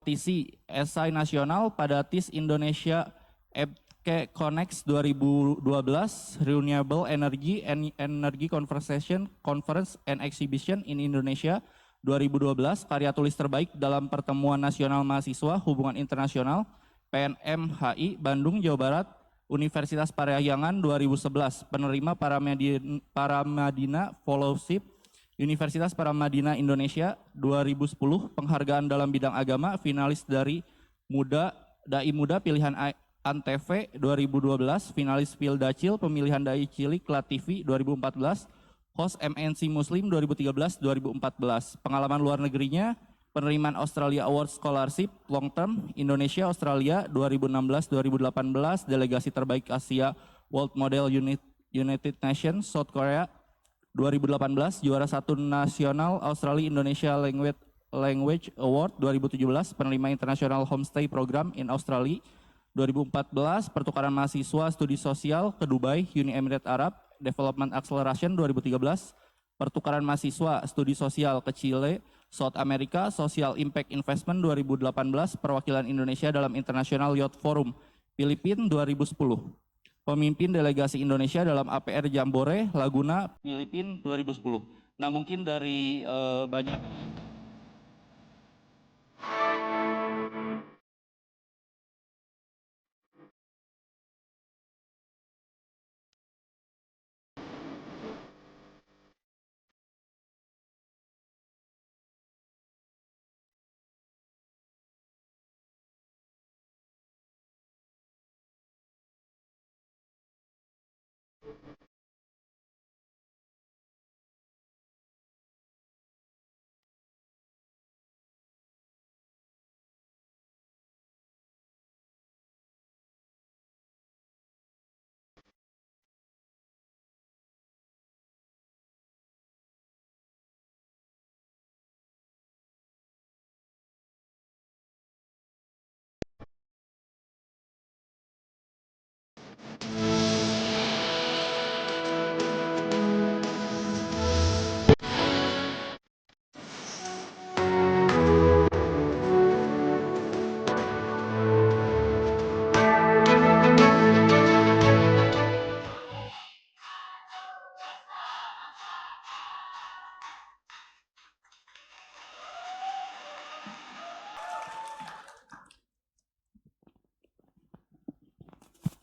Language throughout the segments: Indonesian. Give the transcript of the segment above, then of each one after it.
TC Esai Nasional pada TIS Indonesia EBK Connect 2012 Renewable Energy and Energy Conference and Exhibition in Indonesia 2012, karya tulis terbaik dalam Pertemuan Nasional Mahasiswa Hubungan Internasional PNM-HI Bandung, Jawa Barat, Universitas Parahyangan 2011, penerima Paramadina Fellowship Universitas Paramadina Indonesia 2010, penghargaan dalam bidang agama, finalis dari Dai Muda Pilihan Antv 2012, finalis Pildacil Pemilihan Dai Cilik Latifi 2014, host MNC Muslim 2013-2014. Pengalaman luar negerinya, penerimaan Australia Award Scholarship Long Term Indonesia Australia 2016-2018, delegasi terbaik Asia World Model United Nations South Korea 2018, juara 1 Nasional Australia Indonesia Language Award 2017, penerima International Homestay Program in Australia 2014, pertukaran mahasiswa studi sosial ke Dubai, Uni Emirat Arab, Development Acceleration 2013, pertukaran mahasiswa studi sosial ke Chile, South America, Social Impact Investment 2018, perwakilan Indonesia dalam International Youth Forum Filipina 2010. Pemimpin delegasi Indonesia dalam APR Jambore Laguna Filipina 2010. Nah, mungkin dari banyak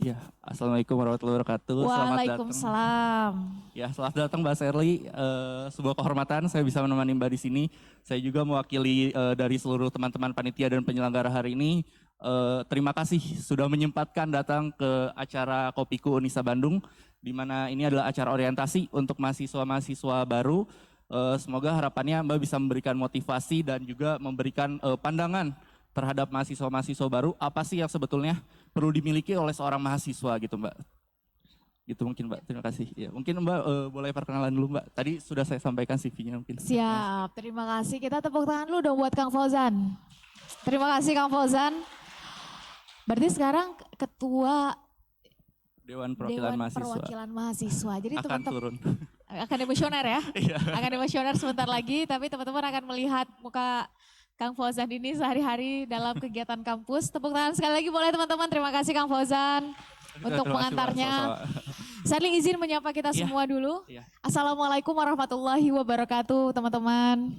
ya, Assalamualaikum warahmatullahi wabarakatuh. Waalaikumsalam. Selamat datang Mbak Sherly. Sebuah kehormatan saya bisa menemani Mbak di sini. Saya juga mewakili dari seluruh teman-teman panitia dan penyelenggara hari ini. Terima kasih sudah menyempatkan datang ke acara Kopiku Unisa Bandung, di mana ini adalah acara orientasi untuk mahasiswa-mahasiswa baru. Semoga harapannya Mbak bisa memberikan motivasi dan juga memberikan pandangan terhadap mahasiswa-mahasiswa baru, apa sih yang sebetulnya perlu dimiliki oleh seorang mahasiswa gitu Mbak. Gitu mungkin Mbak, terima kasih. Ya, mungkin Mbak boleh perkenalan dulu Mbak. Tadi sudah saya sampaikan CV-nya mungkin. Siap, terima kasih. Kita tepuk tangan dulu dong buat Kang Fauzan. Terima kasih Kang Fauzan. Berarti sekarang Ketua Dewan Perwakilan Mahasiswa. Jadi akan teman-teman turun. akan demosioner ya. Iya. Akan demosioner sebentar lagi, tapi teman-teman akan melihat muka Kang Fauzan ini sehari-hari dalam kegiatan kampus. Tepuk tangan sekali lagi boleh teman-teman. Terima kasih Kang Fauzan untuk pengantarnya. Sherly izin menyapa kita semua dulu. Iya. Assalamualaikum warahmatullahi wabarakatuh teman-teman.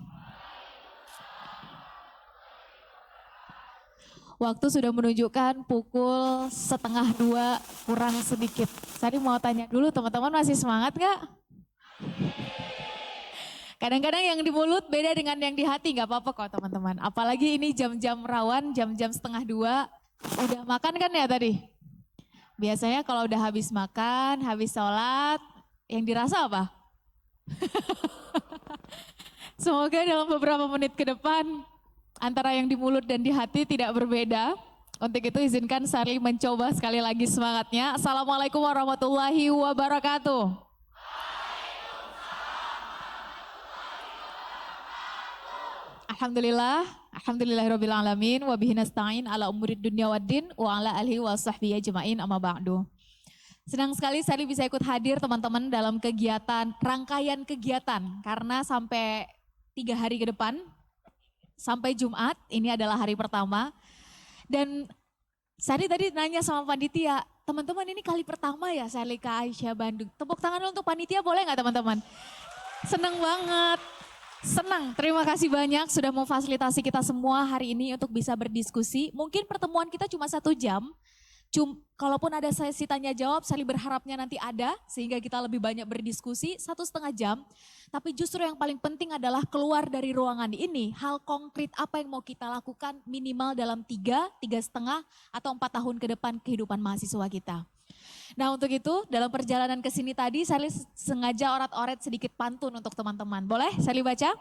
Waktu sudah menunjukkan pukul 1:30 kurang sedikit. Sherly mau tanya dulu teman-teman, masih semangat gak? Kadang-kadang yang di mulut beda dengan yang di hati, gak apa-apa kok teman-teman. Apalagi ini jam-jam rawan, jam-jam 1:30. Udah makan kan ya tadi? Biasanya kalau udah habis makan, habis sholat, yang dirasa apa? Semoga dalam beberapa menit ke depan, antara yang di mulut dan di hati tidak berbeda. Untuk itu izinkan Sherly mencoba sekali lagi semangatnya. Assalamualaikum warahmatullahi wabarakatuh. Alhamdulillahirabbil alamin wa bihi nasta'in ala umurid dunya waddin wa ala alihi wa sahbihi ajmain amma ba'du. Senang sekali Sally bisa ikut hadir teman-teman dalam kegiatan, rangkaian kegiatan. Karena sampai 3 hari ke depan, sampai Jumat, ini adalah hari pertama. Dan Sally tadi nanya sama panitia, teman-teman ini kali pertama ya Sally ke Aisyah Bandung. Tepuk tangan dulu untuk panitia boleh nggak teman-teman? Senang banget. Senang, terima kasih banyak sudah memfasilitasi kita semua hari ini untuk bisa berdiskusi. Mungkin pertemuan kita cuma 1 jam, kalaupun ada sesi tanya jawab, Sally berharapnya nanti ada sehingga kita lebih banyak berdiskusi 1,5 jam. Tapi justru yang paling penting adalah keluar dari ruangan ini, hal konkret apa yang mau kita lakukan minimal dalam 3,5 atau 4 tahun ke depan kehidupan mahasiswa kita. Nah untuk itu dalam perjalanan ke sini tadi Sally sengaja orat-oret sedikit pantun untuk teman-teman. Boleh Sally baca?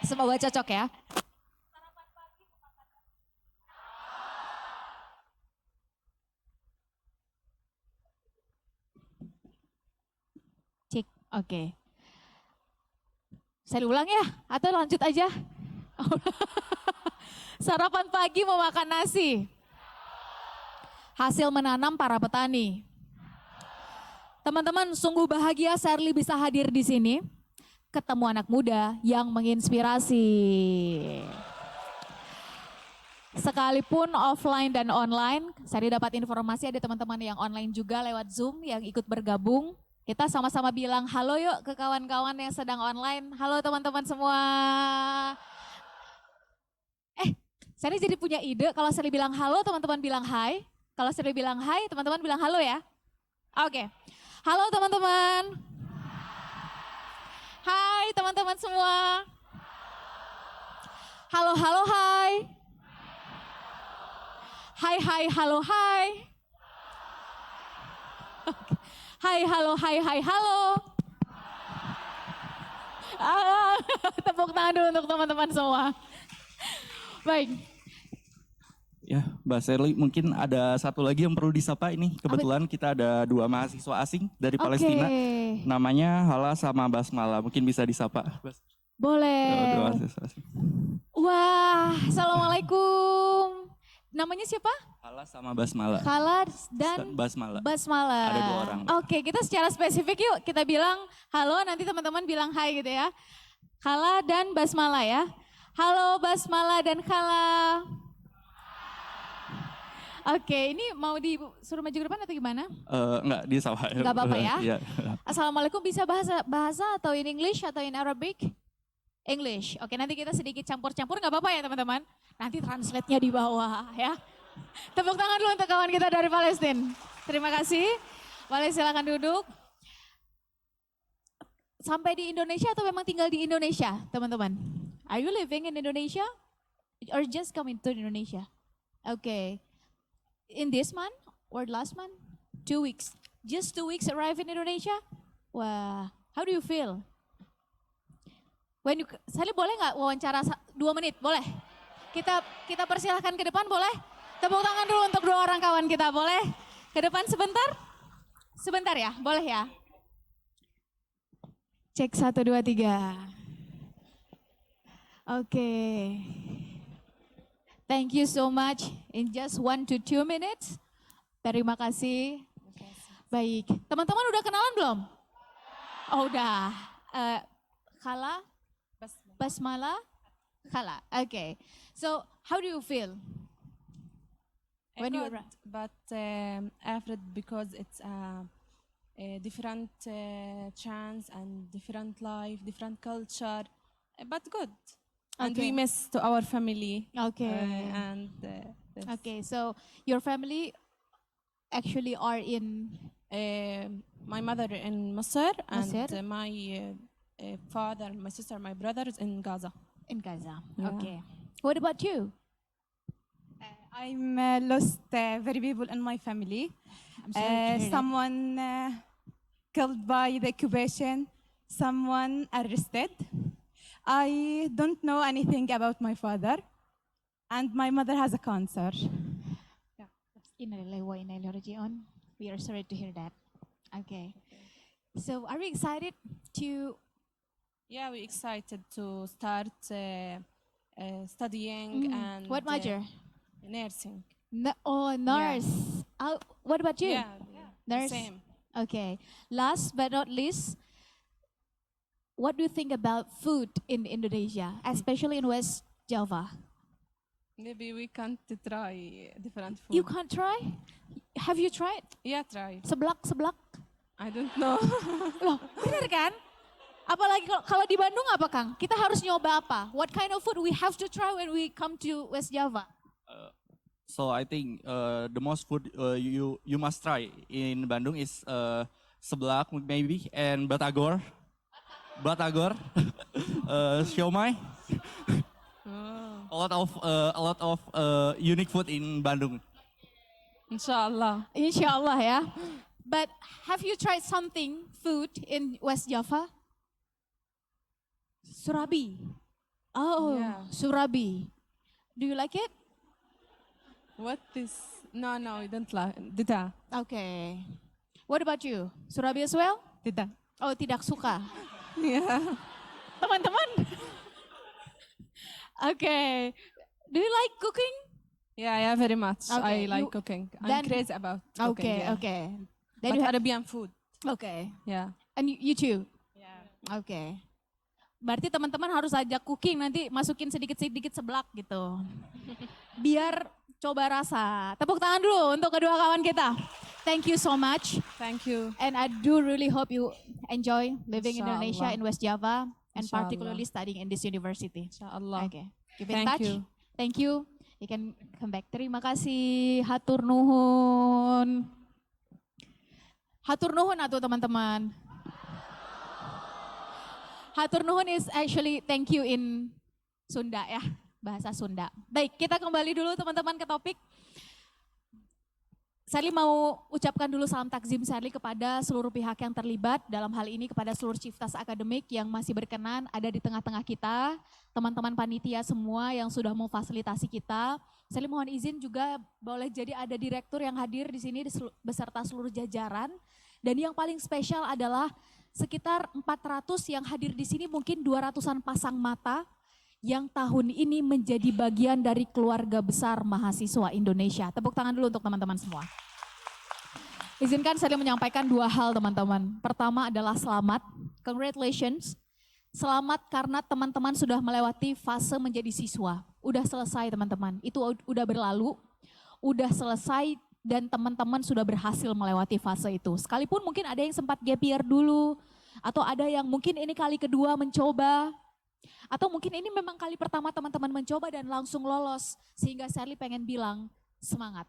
Semoga cocok ya. Cek, oke. Sally ulang ya atau lanjut aja? Sarapan pagi mau makan nasi. Hasil menanam para petani. Teman-teman, sungguh bahagia Sally bisa hadir di sini. Ketemu anak muda yang menginspirasi. Sekalipun offline dan online, Sally dapat informasi ada teman-teman yang online juga lewat Zoom yang ikut bergabung. Kita sama-sama bilang halo yuk ke kawan-kawan yang sedang online. Halo teman-teman semua. Sally jadi punya ide kalau Sally bilang halo teman-teman bilang hai. Kalau Sally bilang hai teman-teman bilang halo ya. Oke. Halo teman-teman. Hai teman-teman semua. Halo halo hai. Hai hai halo hai. Hai halo hai hai halo. Tepuk tangan dulu untuk teman-teman semua. Baik. Ya, Mbak Sally, mungkin ada satu lagi yang perlu disapa ini. Kebetulan kita ada 2 mahasiswa asing dari Palestina. Namanya Hala sama Basmala. Mungkin bisa disapa. Boleh. 2 mahasiswa asing. Wah, assalamualaikum. Namanya siapa? Hala sama Basmala. Hala dan Basmala. Basmala. Ada 2 orang. Oke, kita secara spesifik yuk. Kita bilang halo, nanti teman-teman bilang hai gitu ya. Hala dan Basmala ya. Halo Basmala dan Hala. Oke, ini mau disuruh maju ke depan atau gimana? Enggak, disapa. Enggak apa-apa ya. Iya. Assalamualaikum, bisa bahasa atau in English atau in Arabic? English. Oke, nanti kita sedikit campur-campur, nggak apa-apa ya teman-teman. Nanti translate-nya di bawah ya. Tepuk tangan dulu untuk kawan kita dari Palestina. Terima kasih. Boleh silakan duduk. Sampai di Indonesia atau memang tinggal di Indonesia, teman-teman? Are you living in Indonesia or just coming to Indonesia? Okay. In this month or last month? 2 weeks. Just 2 weeks arrive in Indonesia? Wah, how do you feel? Sally boleh nggak wawancara 2 menit? Boleh? Kita persilahkan ke depan, boleh? Tepuk tangan dulu untuk 2 orang kawan kita, boleh? Ke depan sebentar? Sebentar ya, boleh ya? Cek 1, 2, 3. Oke. Thank you so much. In just 1 to 2 minutes. Terima kasih. Baik, teman-teman udah kenalan belum? Oh udah. Khala, Basmala, Khala. Okay. So how do you feel? When you Good, but afraid because it's a different chance and different life, different culture, but good. And Okay. we miss to our family. Okay. Okay, so your family actually are in My mother in Masr and Masr. my father, my sister, my brothers in Gaza. Gaza. Yeah. Okay. What about you? I'm lost very people in my family. I'm sorry to hear that. Someone killed by the occupation, someone arrested. I don't know anything about my father, and my mother has a cancer. Innalillahi wa inna ilaihi raji'un. We are sorry to hear that. Okay. So are we excited to Yeah, we're excited to start studying and what major? nursing. Nurse. What about you? Yeah. Nurse? Same. Okay. Last but not least, what do you think about food in Indonesia, especially in West Java? Maybe we can't try different food. You can't try? Have you tried? Yeah, try. Seblak, seblak. I don't know. Loh, bener kan? Apalagi kalau di Bandung apa Kang? Kita harus nyoba apa? What kind of food we have to try when we come to West Java? So I think the most food you must try in Bandung is seblak maybe and batagor, siomay. A lot of unique food in Bandung. Inshallah. Inshallah ya. But have you tried something food in West Java? Surabi. Oh, Yeah. Surabi. Do you like it? What is? No, we don't like. Dita. Okay. What about you? Surabi as well? Dita. Oh, tidak suka. Yeah. Teman-teman. Okay. Do you like cooking? Yeah, very much. Okay, I like you- cooking. then- I'm crazy about cooking. Okay, yeah. okay. But Then you Arabian food. okay. Yeah. And you too? Yeah. Oke. Berarti teman-teman harus ajak cooking nanti masukin sedikit-sedikit seblak gitu. Biar coba rasa. Tepuk tangan dulu untuk kedua kawan kita. Thank you so much. Thank you. And I do really hope you enjoy living in Indonesia Inshallah. in West Java and Inshallah. particularly studying in this university. Inshallah. Okay. Keep in Thank touch. you. Thank you. You can come back. Terima kasih. Hatur nuhun. Hatur nuhun atuh teman-teman. Hatur nuhun is actually thank you in Sunda ya, bahasa Sunda. Baik, kita kembali dulu teman-teman ke topik. Sally mau ucapkan dulu salam takzim Sally kepada seluruh pihak yang terlibat, dalam hal ini kepada seluruh Ciftas Akademik yang masih berkenan ada di tengah-tengah kita, teman-teman panitia semua yang sudah memfasilitasi kita. Sally mohon izin juga boleh jadi ada direktur yang hadir di sini beserta seluruh jajaran. Dan yang paling spesial adalah sekitar 400 yang hadir di sini, mungkin 200-an pasang mata yang tahun ini menjadi bagian dari keluarga besar mahasiswa Indonesia. Tepuk tangan dulu untuk teman-teman semua. Izinkan saya menyampaikan dua hal teman-teman. Pertama adalah selamat, congratulations. Selamat karena teman-teman sudah melewati fase menjadi siswa. Udah selesai teman-teman, itu udah berlalu, udah selesai dan teman-teman sudah berhasil melewati fase itu. Sekalipun mungkin ada yang sempat gap year dulu, atau ada yang mungkin ini kali kedua mencoba, atau mungkin ini memang kali pertama teman-teman mencoba dan langsung lolos. Sehingga Sally pengen bilang semangat.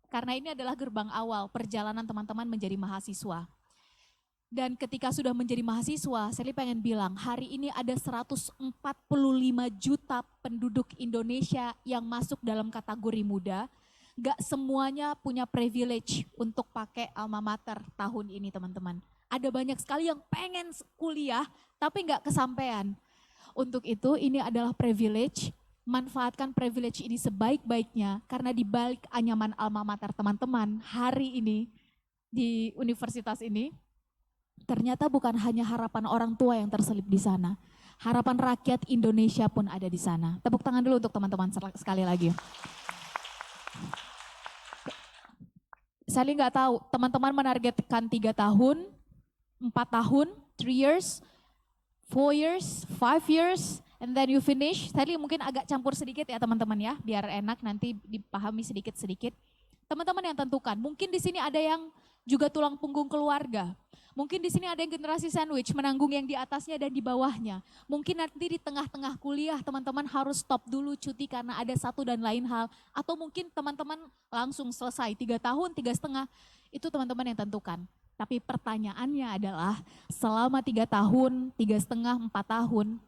Karena ini adalah gerbang awal perjalanan teman-teman menjadi mahasiswa. Dan ketika sudah menjadi mahasiswa, Sally pengen bilang hari ini ada 145 juta penduduk Indonesia yang masuk dalam kategori muda. Gak semuanya punya privilege untuk pakai alma mater tahun ini teman-teman. Ada banyak sekali yang pengen kuliah tapi gak kesampaian. Untuk itu ini adalah privilege, manfaatkan privilege ini sebaik-baiknya karena di balik anyaman alma mater teman-teman hari ini di universitas ini ternyata bukan hanya harapan orang tua yang terselip di sana. Harapan rakyat Indonesia pun ada di sana. Tepuk tangan dulu untuk teman-teman sekali lagi. Saya nggak tahu, teman-teman menargetkan 3 tahun, 4 tahun, 3 years, 4 years, 5 years, and then you finish. Tadi mungkin agak campur sedikit ya teman-teman ya, biar enak nanti dipahami sedikit-sedikit. Teman-teman yang tentukan, mungkin di sini ada yang juga tulang punggung keluarga. Mungkin di sini ada yang generasi sandwich, menanggung yang di atasnya dan di bawahnya. Mungkin nanti di tengah-tengah kuliah teman-teman harus stop dulu cuti karena ada satu dan lain hal. Atau mungkin teman-teman langsung selesai 3 tahun, 3,5, itu teman-teman yang tentukan. Tapi pertanyaannya adalah selama 3 tahun, 3,5, 4 tahun,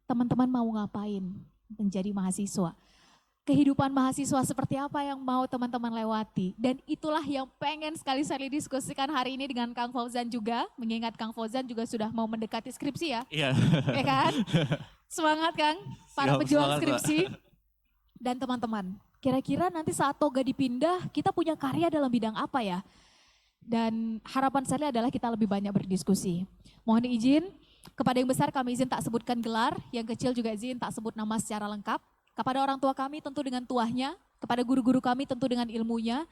teman-teman mau ngapain menjadi mahasiswa? Kehidupan mahasiswa seperti apa yang mau teman-teman lewati? Dan itulah yang pengen sekali saya diskusikan hari ini dengan Kang Fauzan juga. Mengingat Kang Fauzan juga sudah mau mendekati skripsi ya. Iya. Ya kan? Semangat Kang, para Siap, pejuang semangat, Mbak. skripsi. Dan teman-teman, kira-kira nanti saat toga dipindah, kita punya karya dalam bidang apa ya? Dan harapan saya adalah kita lebih banyak berdiskusi. Mohon izin, kepada yang besar kami izin tak sebutkan gelar, yang kecil juga izin tak sebut nama secara lengkap. Kepada orang tua kami tentu dengan tuahnya, kepada guru-guru kami tentu dengan ilmunya.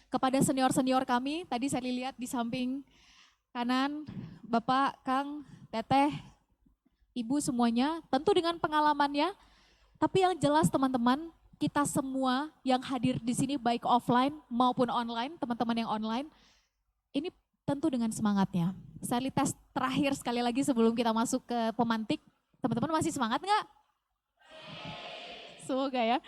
kepada senior-senior kami, tadi saya lihat di samping kanan, Bapak, Kang, Teteh, Ibu semuanya, tentu dengan pengalamannya, tapi yang jelas teman-teman, kita semua yang hadir di sini baik offline maupun online, teman-teman yang online, ini tentu dengan semangatnya. Saya lihat tes terakhir sekali lagi sebelum kita masuk ke pemantik, teman-teman masih semangat nggak? Semoga ya.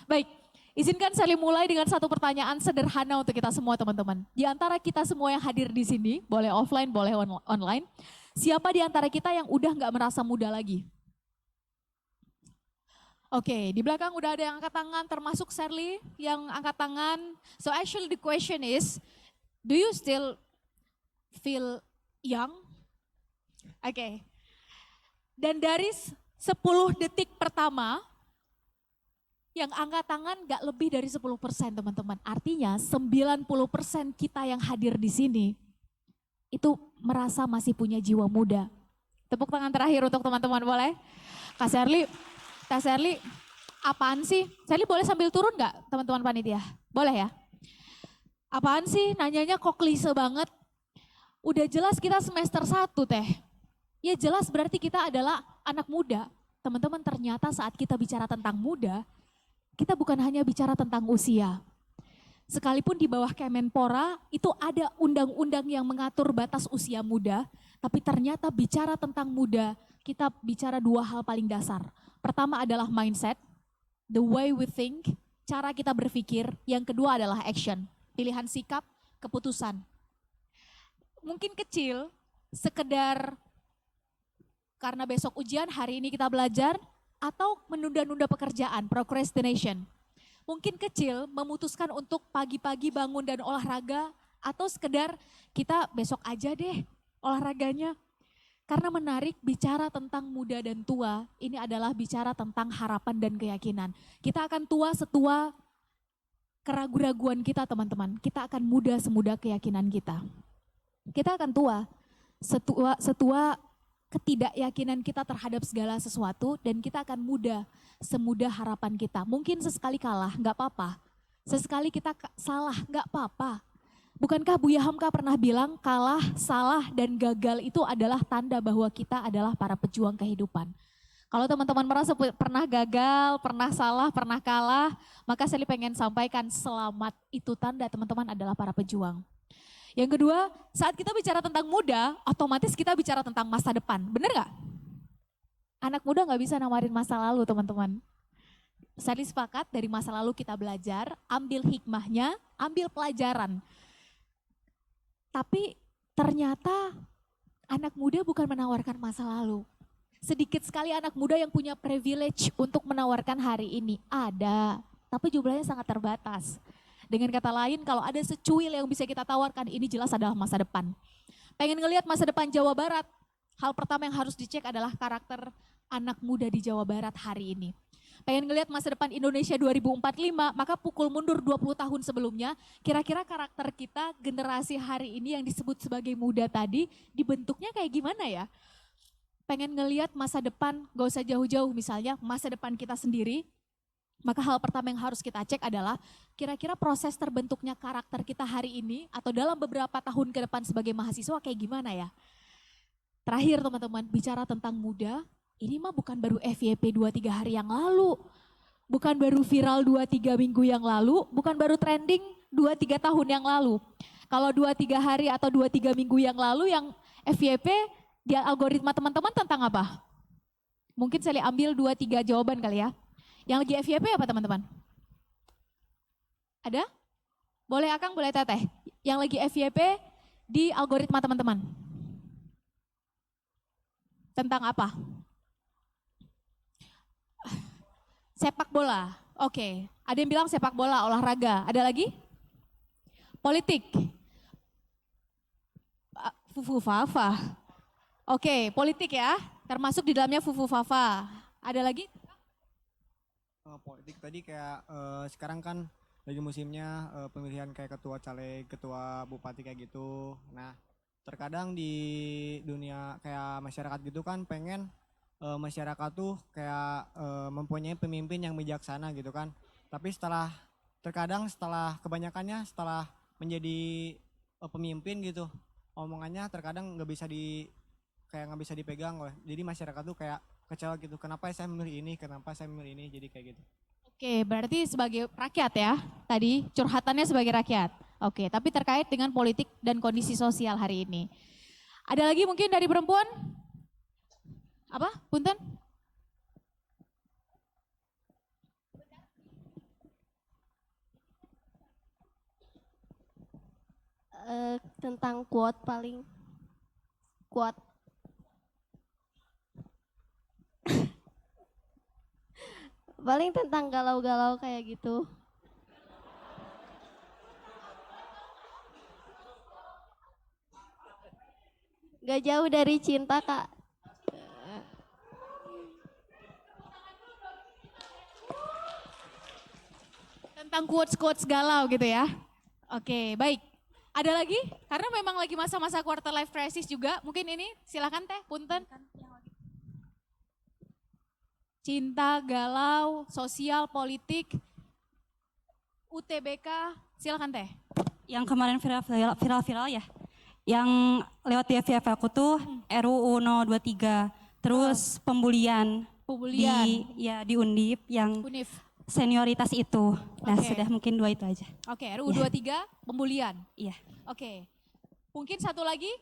Baik, izinkan saya mulai dengan satu pertanyaan sederhana untuk kita semua teman-teman. Di antara kita semua yang hadir di sini, boleh offline, boleh online, siapa di antara kita yang udah nggak merasa muda lagi? Oke, di belakang udah ada yang angkat tangan, termasuk Sherly yang angkat tangan. So actually the question is, do you still feel young? Oke. Dan dari 10 detik pertama, yang angkat tangan gak lebih dari 10% teman-teman. Artinya 90% kita yang hadir di sini itu merasa masih punya jiwa muda. Tepuk tangan terakhir untuk teman-teman boleh? Kak Sherly, apaan sih? Sherly boleh sambil turun gak teman-teman panitia? Boleh ya? Apaan sih nanyanya kok klise banget? Udah jelas kita semester 1 teh. Ya jelas berarti kita adalah anak muda. Teman-teman ternyata saat kita bicara tentang muda, kita bukan hanya bicara tentang usia. Sekalipun di bawah Kemenpora itu ada undang-undang yang mengatur batas usia muda, tapi ternyata bicara tentang muda, kita bicara 2 hal paling dasar. Pertama adalah mindset, the way we think, cara kita berpikir. Yang kedua adalah action, pilihan sikap, keputusan. Mungkin kecil, sekedar karena besok ujian, hari ini kita belajar, atau menunda-nunda pekerjaan, procrastination. Mungkin kecil, memutuskan untuk pagi-pagi bangun dan olahraga, atau sekedar kita besok aja deh olahraganya. Karena menarik bicara tentang muda dan tua, ini adalah bicara tentang harapan dan keyakinan. Kita akan tua setua keraguan-raguan kita teman-teman, kita akan muda semuda keyakinan kita. Kita akan tua setua ketidakyakinan kita terhadap segala sesuatu, dan kita akan muda semudah harapan kita. Mungkin sesekali kalah, nggak apa-apa. Sesekali kita salah, nggak apa-apa. Bukankah Buya Hamka pernah bilang kalah, salah, dan gagal itu adalah tanda bahwa kita adalah para pejuang kehidupan. Kalau teman-teman merasa pernah gagal, pernah salah, pernah kalah, maka saya pengen sampaikan selamat, itu tanda teman-teman adalah para pejuang. Yang kedua, saat kita bicara tentang muda, otomatis kita bicara tentang masa depan. Bener gak? Anak muda gak bisa nawarin masa lalu teman-teman. Saya sepakat dari masa lalu kita belajar, ambil hikmahnya, ambil pelajaran. Tapi ternyata anak muda bukan menawarkan masa lalu. Sedikit sekali anak muda yang punya privilege untuk menawarkan hari ini. Ada, tapi jumlahnya sangat terbatas. Dengan kata lain, kalau ada secuil yang bisa kita tawarkan, ini jelas adalah masa depan. Pengen ngelihat masa depan Jawa Barat, hal pertama yang harus dicek adalah karakter anak muda di Jawa Barat hari ini. Pengen ngelihat masa depan Indonesia 2045, maka pukul mundur 20 tahun sebelumnya, kira-kira karakter kita generasi hari ini yang disebut sebagai muda tadi, dibentuknya kayak gimana ya? Pengen ngelihat masa depan, gak usah jauh-jauh misalnya, masa depan kita sendiri, maka hal pertama yang harus kita cek adalah kira-kira proses terbentuknya karakter kita hari ini atau dalam beberapa tahun ke depan sebagai mahasiswa kayak gimana ya. Terakhir teman-teman, bicara tentang muda, ini mah bukan baru FYP 2-3 hari yang lalu. Bukan baru viral 2-3 minggu yang lalu, bukan baru trending 2-3 tahun yang lalu. Kalau 2-3 hari atau 2-3 minggu yang lalu yang FYP di algoritma teman-teman tentang apa? Mungkin saya ambil 2-3 jawaban kali ya. Yang lagi FYP apa teman-teman? Ada? Boleh Akang, boleh Teteh. Yang lagi FYP di algoritma teman-teman. Tentang apa? Sepak bola. Oke. Ada yang bilang sepak bola, olahraga. Ada lagi? Politik. Fufu Fafa. Oke, politik ya. Termasuk di dalamnya Fufu Fafa. Ada lagi? Politik tadi kayak sekarang kan lagi musimnya pemilihan kayak ketua caleg, ketua bupati kayak gitu. Nah, terkadang di dunia kayak masyarakat gitu kan pengen masyarakat tuh kayak mempunyai pemimpin yang bijaksana gitu kan. Tapi setelah kebanyakannya setelah menjadi pemimpin gitu, omongannya terkadang nggak bisa dipegang loh. Jadi masyarakat tuh kayak kecewa gitu. Kenapa saya memilih ini? Kenapa saya memilih ini? Jadi kayak gitu. Oke, berarti sebagai rakyat ya, tadi curhatannya sebagai rakyat. Oke, tapi terkait dengan politik dan kondisi sosial hari ini. Ada lagi mungkin dari perempuan? Apa? Punten? Tentang quote paling quote paling tentang galau-galau kayak gitu. Gak jauh dari cinta, Kak. Tentang quotes-quotes galau gitu ya. Oke, baik. Ada lagi? Karena memang lagi masa-masa quarter life crisis juga. Mungkin ini silakan Teh, punten. Cinta, galau, sosial, politik, UTBK, silakan Teh. Yang kemarin viral ya, yang lewat di FYP aku tuh RUU 023, terus pembulian di Undip yang Unif. senioritas itu. Nah, Oke. sudah mungkin 2 itu aja. Oke, RUU 23 pembulian. Iya. Oke. Mungkin satu lagi.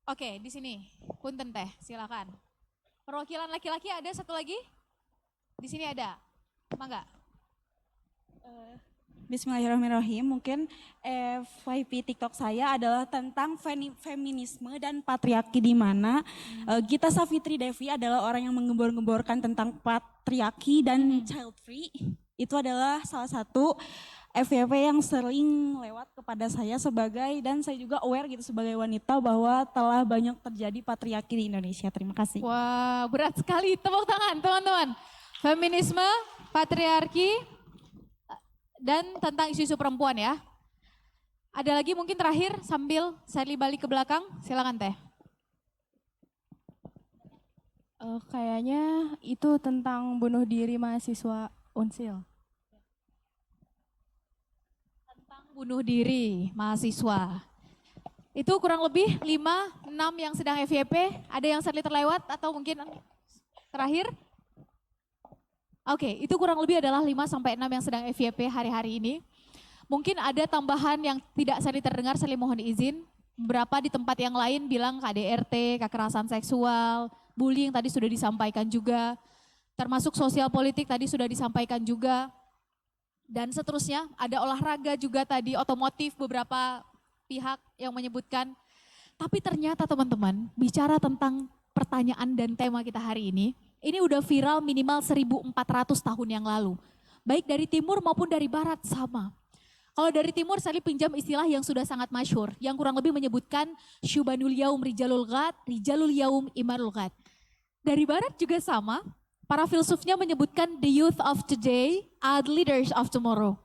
Oke, di sini. Punten Teh, silakan. Perwakilan laki-laki ada satu lagi? Di sini ada. Mangga. Bismillahirrahmanirrahim. Mungkin FYP TikTok saya adalah tentang feminisme dan patriarki, di mana Gita Savitri Devi adalah orang yang menggembor-gemborkan tentang patriarki dan child free. Itu adalah salah satu FYP yang sering lewat kepada saya dan saya juga aware gitu sebagai wanita bahwa telah banyak terjadi patriarki di Indonesia. Terima kasih. Wah, berat sekali. Tepuk tangan teman-teman. Feminisme, patriarki, dan tentang isu-isu perempuan ya. Ada lagi mungkin terakhir sambil Sally balik ke belakang, silakan Teh. Kayaknya itu tentang bunuh diri mahasiswa Unsil. Tentang bunuh diri mahasiswa. Itu kurang lebih 5-6 yang sedang FYP, ada yang Sally terlewat atau mungkin terakhir? Oke, itu kurang lebih adalah 5-6 yang sedang FYP hari-hari ini. Mungkin ada tambahan yang tidak Sally terdengar, Sally mohon izin. Beberapa di tempat yang lain bilang KDRT, kekerasan seksual, bullying tadi sudah disampaikan juga. Termasuk sosial politik tadi sudah disampaikan juga. Dan seterusnya ada olahraga juga tadi, otomotif beberapa pihak yang menyebutkan. Tapi ternyata teman-teman, bicara tentang pertanyaan dan tema kita hari ini udah viral minimal 1400 tahun yang lalu. Baik dari timur maupun dari barat sama. Kalau dari timur saya pinjam istilah yang sudah sangat masyhur, yang kurang lebih menyebutkan syubanul yaum rijalul ghad, rijalul yaum imarul ghad. Dari barat juga sama, para filsufnya menyebutkan the youth of today are the leaders of tomorrow.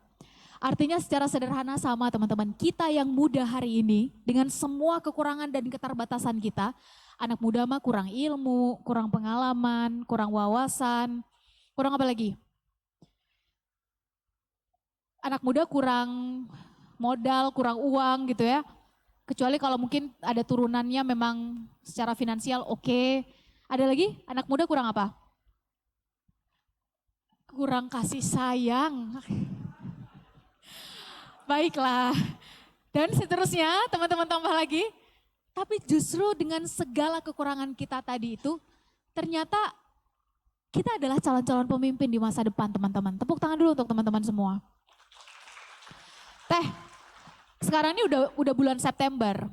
Artinya secara sederhana sama teman-teman, kita yang muda hari ini dengan semua kekurangan dan keterbatasan kita, anak muda mah kurang ilmu, kurang pengalaman, kurang wawasan, kurang apa lagi? Anak muda kurang modal, kurang uang gitu ya. Kecuali kalau mungkin ada turunannya memang secara finansial oke. Ada lagi? Anak muda kurang apa? Kurang kasih sayang. Baiklah. Dan seterusnya teman-teman tambah lagi. Tapi justru dengan segala kekurangan kita tadi itu, ternyata kita adalah calon-calon pemimpin di masa depan teman-teman. Tepuk tangan dulu untuk teman-teman semua. Teh, sekarang ini udah bulan September,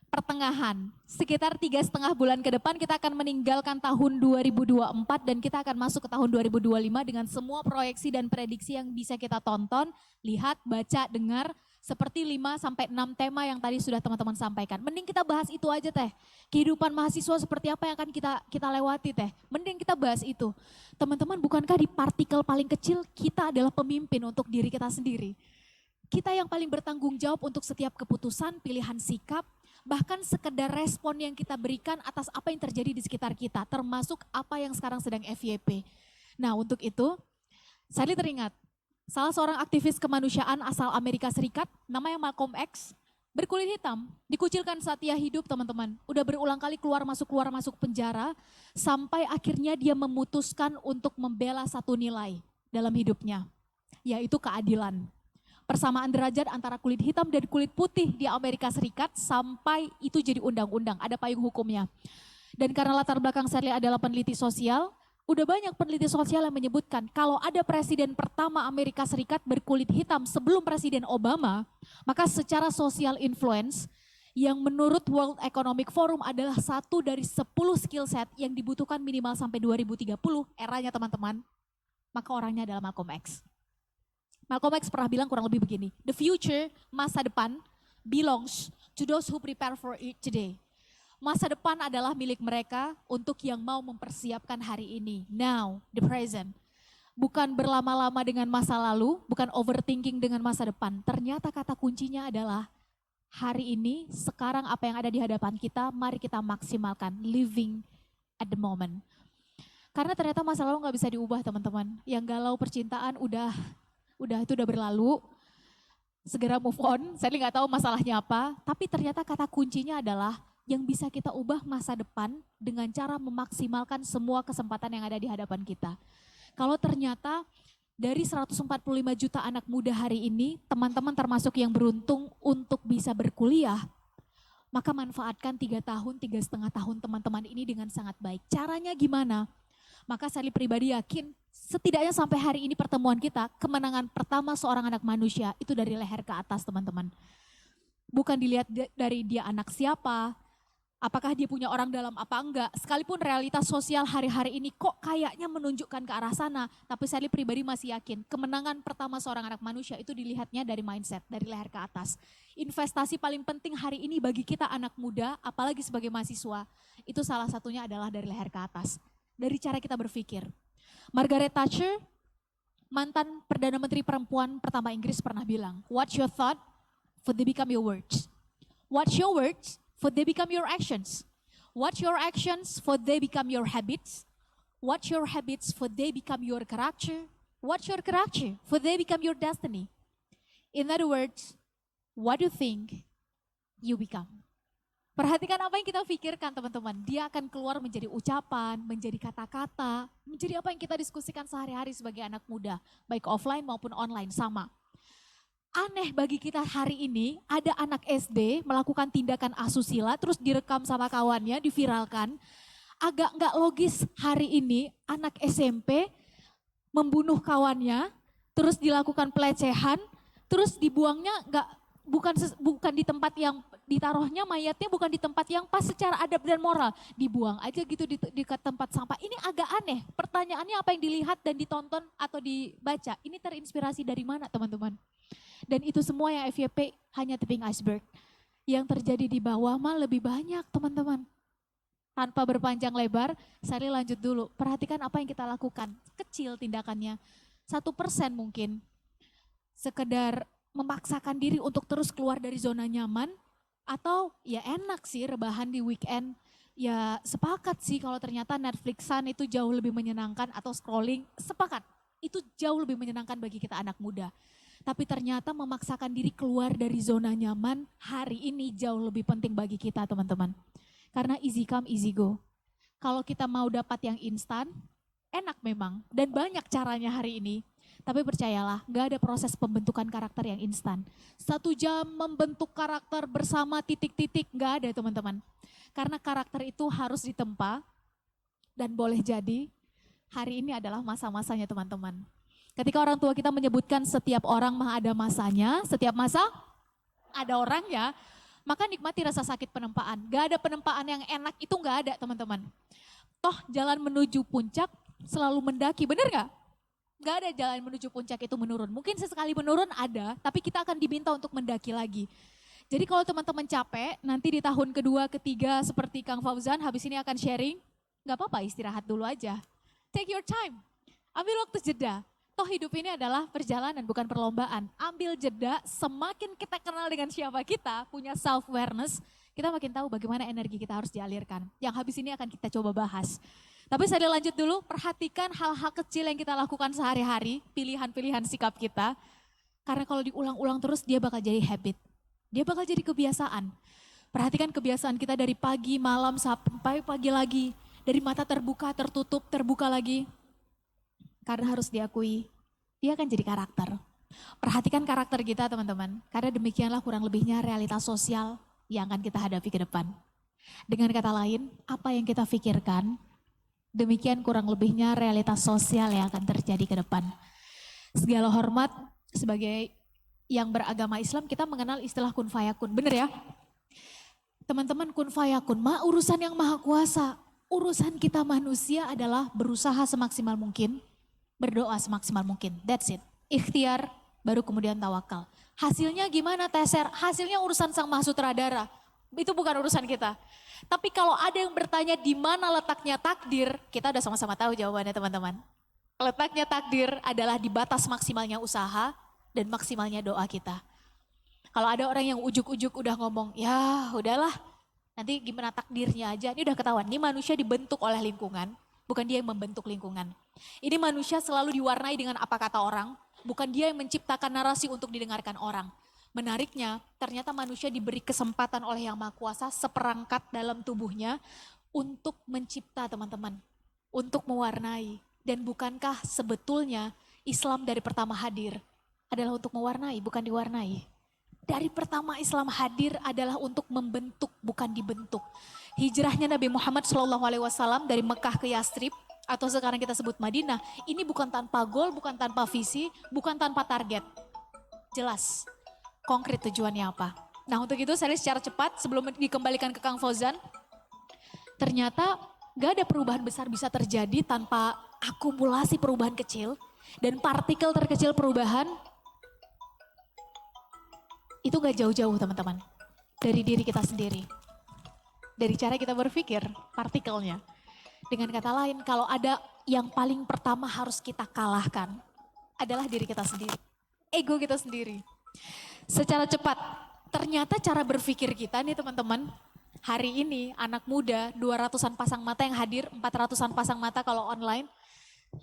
pertengahan. Sekitar 3,5 bulan ke depan kita akan meninggalkan tahun 2024 dan kita akan masuk ke tahun 2025 dengan semua proyeksi dan prediksi yang bisa kita tonton, lihat, baca, dengar. Seperti 5-6 tema yang tadi sudah teman-teman sampaikan. Mending kita bahas itu aja Teh. Kehidupan mahasiswa seperti apa yang akan kita lewati Teh. Mending kita bahas itu. Teman-teman, bukankah di partikel paling kecil kita adalah pemimpin untuk diri kita sendiri. Kita yang paling bertanggung jawab untuk setiap keputusan, pilihan sikap, bahkan sekedar respon yang kita berikan atas apa yang terjadi di sekitar kita. Termasuk apa yang sekarang sedang FYP. Nah untuk itu, Sally teringat Salah seorang aktivis kemanusiaan asal Amerika Serikat, namanya Malcolm X, berkulit hitam, dikucilkan saat ia hidup teman-teman. Udah berulang kali keluar masuk penjara, sampai akhirnya dia memutuskan untuk membela satu nilai dalam hidupnya, yaitu keadilan. Persamaan derajat antara kulit hitam dan kulit putih di Amerika Serikat sampai itu jadi undang-undang, ada payung hukumnya. Dan karena latar belakang Sally adalah peneliti sosial, udah banyak peneliti sosial yang menyebutkan kalau ada presiden pertama Amerika Serikat berkulit hitam sebelum Presiden Obama, maka secara social influence yang menurut World Economic Forum adalah satu dari 10 skill set yang dibutuhkan minimal sampai 2030 eranya teman-teman, maka orangnya adalah Malcolm X. Malcolm X pernah bilang kurang lebih begini, the future, masa depan, belongs to those who prepare for it today. Masa depan adalah milik mereka untuk yang mau mempersiapkan hari ini. Now, the present. Bukan berlama-lama dengan masa lalu, bukan overthinking dengan masa depan. Ternyata kata kuncinya adalah hari ini, sekarang apa yang ada di hadapan kita, mari kita maksimalkan. Living at the moment. Karena ternyata masa lalu gak bisa diubah teman-teman. Yang galau percintaan itu udah berlalu, segera move on. Saya nggak tahu masalahnya apa, tapi ternyata kata kuncinya adalah yang bisa kita ubah masa depan dengan cara memaksimalkan semua kesempatan yang ada di hadapan kita. Kalau ternyata dari 145 juta anak muda hari ini, teman-teman termasuk yang beruntung untuk bisa berkuliah, maka manfaatkan 3 tahun, 3,5 tahun teman-teman ini dengan sangat baik. Caranya gimana? Maka Sally pribadi yakin setidaknya sampai hari ini pertemuan kita, kemenangan pertama seorang anak manusia itu dari leher ke atas teman-teman. Bukan dilihat dari dia anak siapa, apakah dia punya orang dalam apa enggak. Sekalipun realitas sosial hari-hari ini kok kayaknya menunjukkan ke arah sana. Tapi Sally pribadi masih yakin kemenangan pertama seorang anak manusia itu dilihatnya dari mindset, dari leher ke atas. Investasi paling penting hari ini bagi kita anak muda, apalagi sebagai mahasiswa, itu salah satunya adalah dari leher ke atas. Dari cara kita berpikir. Margaret Thatcher, mantan Perdana Menteri perempuan pertama Inggris pernah bilang, what's your thought, for they become your words. What's your words, for they become your actions. What's your actions, for they become your habits. What's your habits, for they become your character. What's your character, for they become your destiny. In other words, what you think, you become. Perhatikan apa yang kita pikirkan teman-teman, dia akan keluar menjadi ucapan, menjadi kata-kata, menjadi apa yang kita diskusikan sehari-hari sebagai anak muda, baik offline maupun online, sama. Aneh bagi kita hari ini, ada anak SD melakukan tindakan asusila, terus direkam sama kawannya, diviralkan. Agak nggak logis hari ini anak SMP membunuh kawannya, terus dilakukan pelecehan, terus dibuangnya bukan di tempat yang ditaruhnya mayatnya bukan di tempat yang pas secara adab dan moral. Dibuang aja gitu di dekat tempat sampah. Ini agak aneh. Pertanyaannya apa yang dilihat dan ditonton atau dibaca. Ini terinspirasi dari mana teman-teman? Dan itu semua yang FYP hanya tipping iceberg. Yang terjadi di bawah mah lebih banyak teman-teman. Tanpa berpanjang lebar, Sally lanjut dulu. Perhatikan apa yang kita lakukan. Kecil tindakannya. 1% mungkin. Sekedar memaksakan diri untuk terus keluar dari zona nyaman. Atau ya enak sih rebahan di weekend, ya sepakat sih kalau ternyata Netflixan itu jauh lebih menyenangkan atau scrolling, sepakat. Itu jauh lebih menyenangkan bagi kita anak muda. Tapi ternyata memaksakan diri keluar dari zona nyaman hari ini jauh lebih penting bagi kita teman-teman. Karena easy come easy go. Kalau kita mau dapat yang instan, enak memang dan banyak caranya hari ini. Tapi percayalah, gak ada proses pembentukan karakter yang instan. 1 jam membentuk karakter bersama titik-titik, gak ada teman-teman. Karena karakter itu harus ditempa dan boleh jadi hari ini adalah masa-masanya teman-teman. Ketika orang tua kita menyebutkan setiap orang mah ada masanya, setiap masa ada orangnya, maka nikmati rasa sakit penempaan. Gak ada penempaan yang enak itu gak ada teman-teman. Toh jalan menuju puncak selalu mendaki, bener gak? Gak ada jalan menuju puncak itu menurun. Mungkin sesekali menurun ada, tapi kita akan diminta untuk mendaki lagi. Jadi kalau teman-teman capek, nanti di tahun kedua, ketiga seperti Kang Fauzan, habis ini akan sharing, gak apa-apa istirahat dulu aja. Take your time, ambil waktu jeda. Toh hidup ini adalah perjalanan bukan perlombaan. Ambil jeda, semakin kita kenal dengan siapa kita, punya self-awareness, kita makin tahu bagaimana energi kita harus dialirkan. Yang habis ini akan kita coba bahas. Tapi saya lanjut dulu, perhatikan hal-hal kecil yang kita lakukan sehari-hari, pilihan-pilihan sikap kita. Karena kalau diulang-ulang terus dia bakal jadi habit. Dia bakal jadi kebiasaan. Perhatikan kebiasaan kita dari pagi, malam, sampai pagi lagi. Dari mata terbuka, tertutup, terbuka lagi. Karena harus diakui, dia akan jadi karakter. Perhatikan karakter kita teman-teman. Karena demikianlah kurang lebihnya realitas sosial yang akan kita hadapi ke depan. Dengan kata lain, apa yang kita pikirkan, demikian kurang lebihnya realitas sosial yang akan terjadi ke depan. Segala hormat sebagai yang beragama Islam, kita mengenal istilah kun fayakun. Bener ya? Teman-teman, kun fayakun, urusan yang maha kuasa. Urusan kita manusia adalah berusaha semaksimal mungkin, berdoa semaksimal mungkin. That's it. Ikhtiar, baru kemudian tawakal. Hasilnya gimana Teser? Hasilnya urusan sang maha sutradara. Itu bukan urusan kita. Tapi kalau ada yang bertanya di mana letaknya takdir, kita udah sama-sama tahu jawabannya teman-teman. Letaknya takdir adalah di batas maksimalnya usaha dan maksimalnya doa kita. Kalau ada orang yang ujuk-ujuk udah ngomong, ya udahlah nanti gimana takdirnya aja. Ini udah ketahuan, ini manusia dibentuk oleh lingkungan, bukan dia yang membentuk lingkungan. Ini manusia selalu diwarnai dengan apa kata orang, bukan dia yang menciptakan narasi untuk didengarkan orang. Menariknya, ternyata manusia diberi kesempatan oleh Yang Maha Kuasa seperangkat dalam tubuhnya untuk mencipta teman-teman, untuk mewarnai. Dan bukankah sebetulnya Islam dari pertama hadir adalah untuk mewarnai, bukan diwarnai. Dari pertama Islam hadir adalah untuk membentuk, bukan dibentuk. Hijrahnya Nabi Muhammad SAW dari Mekah ke Yastrib, atau sekarang kita sebut Madinah, ini bukan tanpa goal, bukan tanpa visi, bukan tanpa target. Jelas. Konkret tujuannya apa. Nah untuk itu saya lihat secara cepat sebelum dikembalikan ke Kang Fauzan. Ternyata gak ada perubahan besar bisa terjadi tanpa akumulasi perubahan kecil. Dan partikel terkecil perubahan itu gak jauh-jauh teman-teman. Dari diri kita sendiri. Dari cara kita berpikir partikelnya. Dengan kata lain kalau ada yang paling pertama harus kita kalahkan adalah diri kita sendiri. Ego kita sendiri. Secara cepat, ternyata cara berpikir kita nih teman-teman, hari ini anak muda 200-an pasang mata yang hadir, 400-an pasang mata kalau online,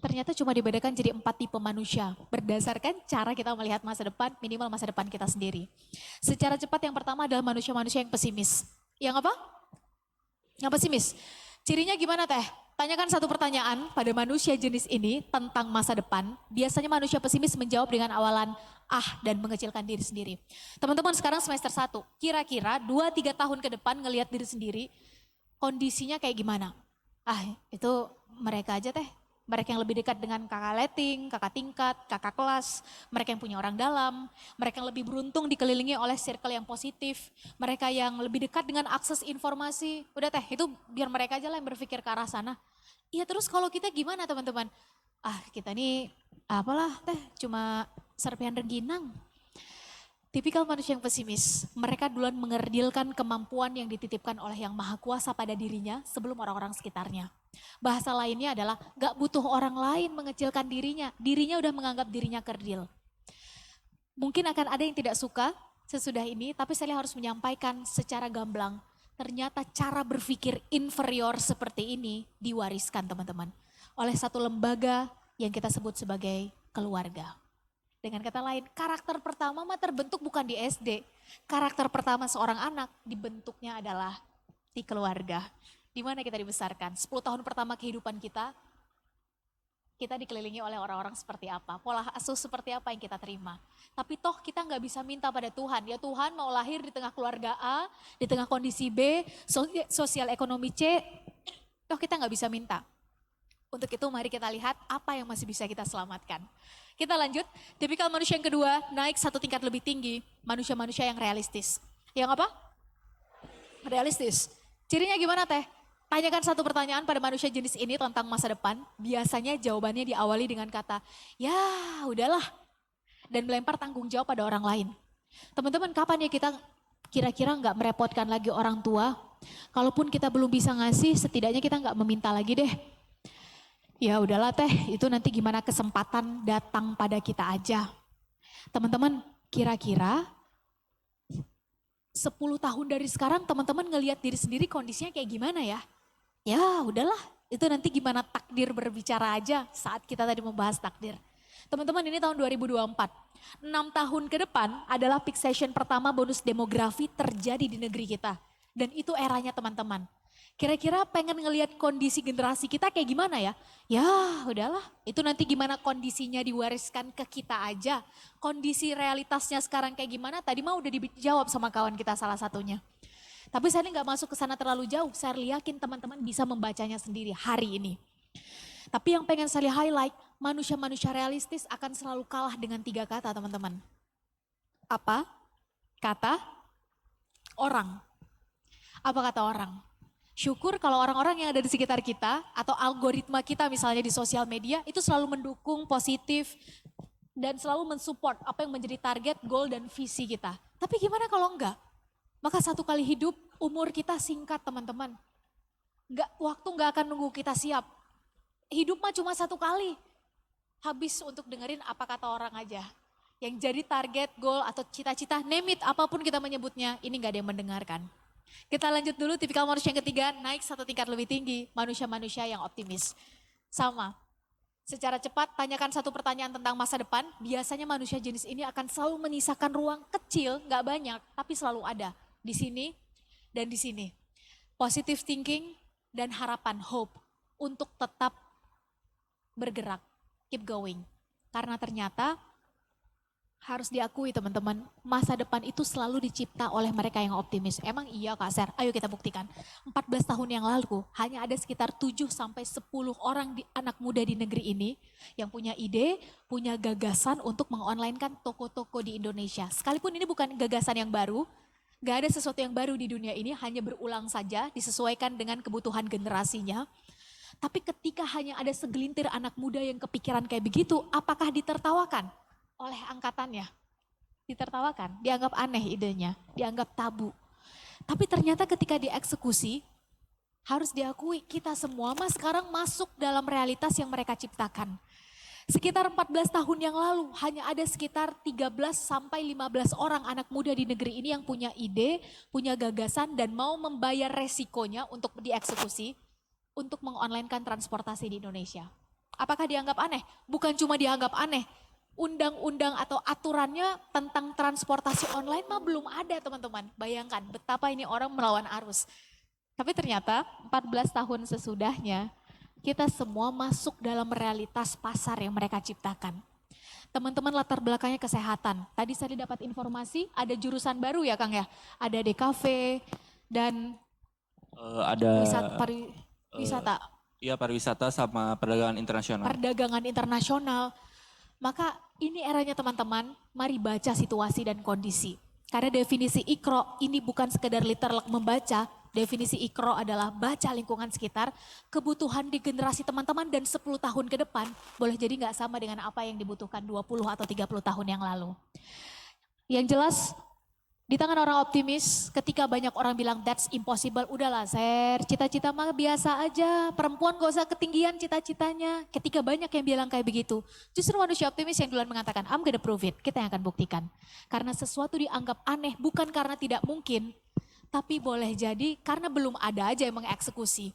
ternyata cuma dibedakan jadi 4 tipe manusia. Berdasarkan cara kita melihat masa depan, minimal masa depan kita sendiri. Secara cepat yang pertama adalah manusia-manusia yang pesimis. Yang apa? Yang pesimis. Cirinya gimana teh? Tanyakan satu pertanyaan pada manusia jenis ini tentang masa depan. Biasanya manusia pesimis menjawab dengan awalan dan mengecilkan diri sendiri. Teman-teman sekarang semester 1, kira-kira 2-3 tahun ke depan ngelihat diri sendiri, kondisinya kayak gimana? Itu mereka aja teh. Mereka yang lebih dekat dengan kakak letting, kakak tingkat, kakak kelas, mereka yang punya orang dalam, mereka yang lebih beruntung dikelilingi oleh circle yang positif, mereka yang lebih dekat dengan akses informasi. Udah teh, itu biar mereka aja lah yang berpikir ke arah sana. Iya terus kalau kita gimana teman-teman? Kita nih apalah teh, cuma serpihan rengginang. Tipikal manusia yang pesimis, mereka duluan mengerdilkan kemampuan yang dititipkan oleh Yang Maha Kuasa pada dirinya sebelum orang-orang sekitarnya. Bahasa lainnya adalah gak butuh orang lain mengecilkan dirinya udah menganggap dirinya kerdil. Mungkin akan ada yang tidak suka sesudah ini, tapi saya harus menyampaikan secara gamblang. Ternyata cara berpikir inferior seperti ini diwariskan teman-teman. Oleh satu lembaga yang kita sebut sebagai keluarga. Dengan kata lain, karakter pertama terbentuk bukan di SD. Karakter pertama seorang anak dibentuknya adalah di keluarga. Di mana kita dibesarkan. 10 tahun pertama kehidupan kita dikelilingi oleh orang-orang seperti apa. Pola asuh seperti apa yang kita terima. Tapi toh kita nggak bisa minta pada Tuhan. Ya Tuhan mau lahir di tengah keluarga A, di tengah kondisi B, sosial ekonomi C. Toh kita nggak bisa minta. Untuk itu mari kita lihat apa yang masih bisa kita selamatkan. Kita lanjut, tipikal manusia yang kedua naik satu tingkat lebih tinggi, manusia-manusia yang realistis. Yang apa? Realistis. Cirinya gimana teh? Tanyakan satu pertanyaan pada manusia jenis ini tentang masa depan, biasanya jawabannya diawali dengan kata, ya udahlah. Dan melempar tanggung jawab pada orang lain. Teman-teman kapan ya kita kira-kira nggak merepotkan lagi orang tua? Kalaupun kita belum bisa ngasih, setidaknya kita nggak meminta lagi deh. Ya udahlah teh, itu nanti gimana kesempatan datang pada kita aja. Teman-teman, kira-kira 10 tahun dari sekarang teman-teman ngelihat diri sendiri kondisinya kayak gimana ya? Ya udahlah, Itu nanti gimana takdir berbicara aja saat kita tadi membahas takdir. Teman-teman ini tahun 2024. 6 tahun ke depan adalah peak session pertama bonus demografi terjadi di negeri kita. Dan itu eranya teman-teman. Kira-kira pengen ngelihat kondisi generasi kita kayak gimana ya? Ya udahlah, itu nanti gimana kondisinya diwariskan ke kita aja. Kondisi realitasnya sekarang kayak gimana, tadi mah udah dijawab sama kawan kita salah satunya. Tapi saya nggak masuk ke sana terlalu jauh, saya yakin teman-teman bisa membacanya sendiri hari ini. Tapi yang pengen saya highlight, manusia-manusia realistis akan selalu kalah dengan 3 kata teman-teman. Apa? Kata orang. Apa kata orang? Syukur kalau orang-orang yang ada di sekitar kita atau algoritma kita misalnya di sosial media itu selalu mendukung positif dan selalu mensupport apa yang menjadi target, goal dan visi kita. Tapi gimana kalau enggak? Maka satu kali hidup umur kita singkat teman-teman. Waktu enggak akan nunggu kita siap. Hidup mah cuma 1 kali. Habis untuk dengerin apa kata orang aja. Yang jadi target, goal atau cita-cita, name it apapun kita menyebutnya, ini enggak ada yang mendengarkan. Kita lanjut dulu, tipikal manusia yang ketiga, naik 1 tingkat lebih tinggi, manusia-manusia yang optimis. Sama, secara cepat tanyakan 1 pertanyaan tentang masa depan, biasanya manusia jenis ini akan selalu menyisakan ruang kecil, gak banyak, tapi selalu ada. Di sini dan di sini. Positive thinking dan harapan, hope, untuk tetap bergerak, keep going. Karena ternyata harus diakui teman-teman, masa depan itu selalu dicipta oleh mereka yang optimis. Emang iya Kak Ser? Ayo kita buktikan. 14 tahun yang lalu hanya ada sekitar 7-10 orang anak muda di negeri ini yang punya ide, punya gagasan untuk mengonlinekan toko-toko di Indonesia. Sekalipun ini bukan gagasan yang baru, gak ada sesuatu yang baru di dunia ini, hanya berulang saja, disesuaikan dengan kebutuhan generasinya. Tapi ketika hanya ada segelintir anak muda yang kepikiran kayak begitu, apakah ditertawakan oleh angkatannya? Ditertawakan, dianggap aneh idenya, dianggap tabu. Tapi ternyata ketika dieksekusi, harus diakui kita semua mah sekarang masuk dalam realitas yang mereka ciptakan. Sekitar 14 tahun yang lalu hanya ada sekitar 13-15 orang anak muda di negeri ini yang punya ide, punya gagasan dan mau membayar resikonya untuk dieksekusi untuk mengonlinekan transportasi di Indonesia. Apakah dianggap aneh? Bukan cuma dianggap aneh, undang-undang atau aturannya tentang transportasi online mah belum ada teman-teman. Bayangkan betapa ini orang melawan arus. Tapi ternyata 14 tahun sesudahnya kita semua masuk dalam realitas pasar yang mereka ciptakan. Teman-teman latar belakangnya kesehatan. Tadi saya dapat informasi ada jurusan baru ya Kang ya. Ada DKV dan ada wisata. Iya pariwisata sama perdagangan internasional. Perdagangan internasional. Maka ini eranya teman-teman, mari baca situasi dan kondisi. Karena definisi Iqra ini bukan sekedar literal membaca, definisi Iqra adalah baca lingkungan sekitar, kebutuhan di generasi teman-teman dan 10 tahun ke depan boleh jadi nggak sama dengan apa yang dibutuhkan 20 atau 30 tahun yang lalu. Yang jelas di tangan orang optimis ketika banyak orang bilang that's impossible, udahlah Ser, cita-cita mah biasa aja, perempuan gak usah ketinggian cita-citanya. Ketika banyak yang bilang kayak begitu, justru manusia optimis yang duluan mengatakan I'm gonna prove it, kita yang akan buktikan. Karena sesuatu dianggap aneh bukan karena tidak mungkin, tapi boleh jadi karena belum ada aja yang mengeksekusi.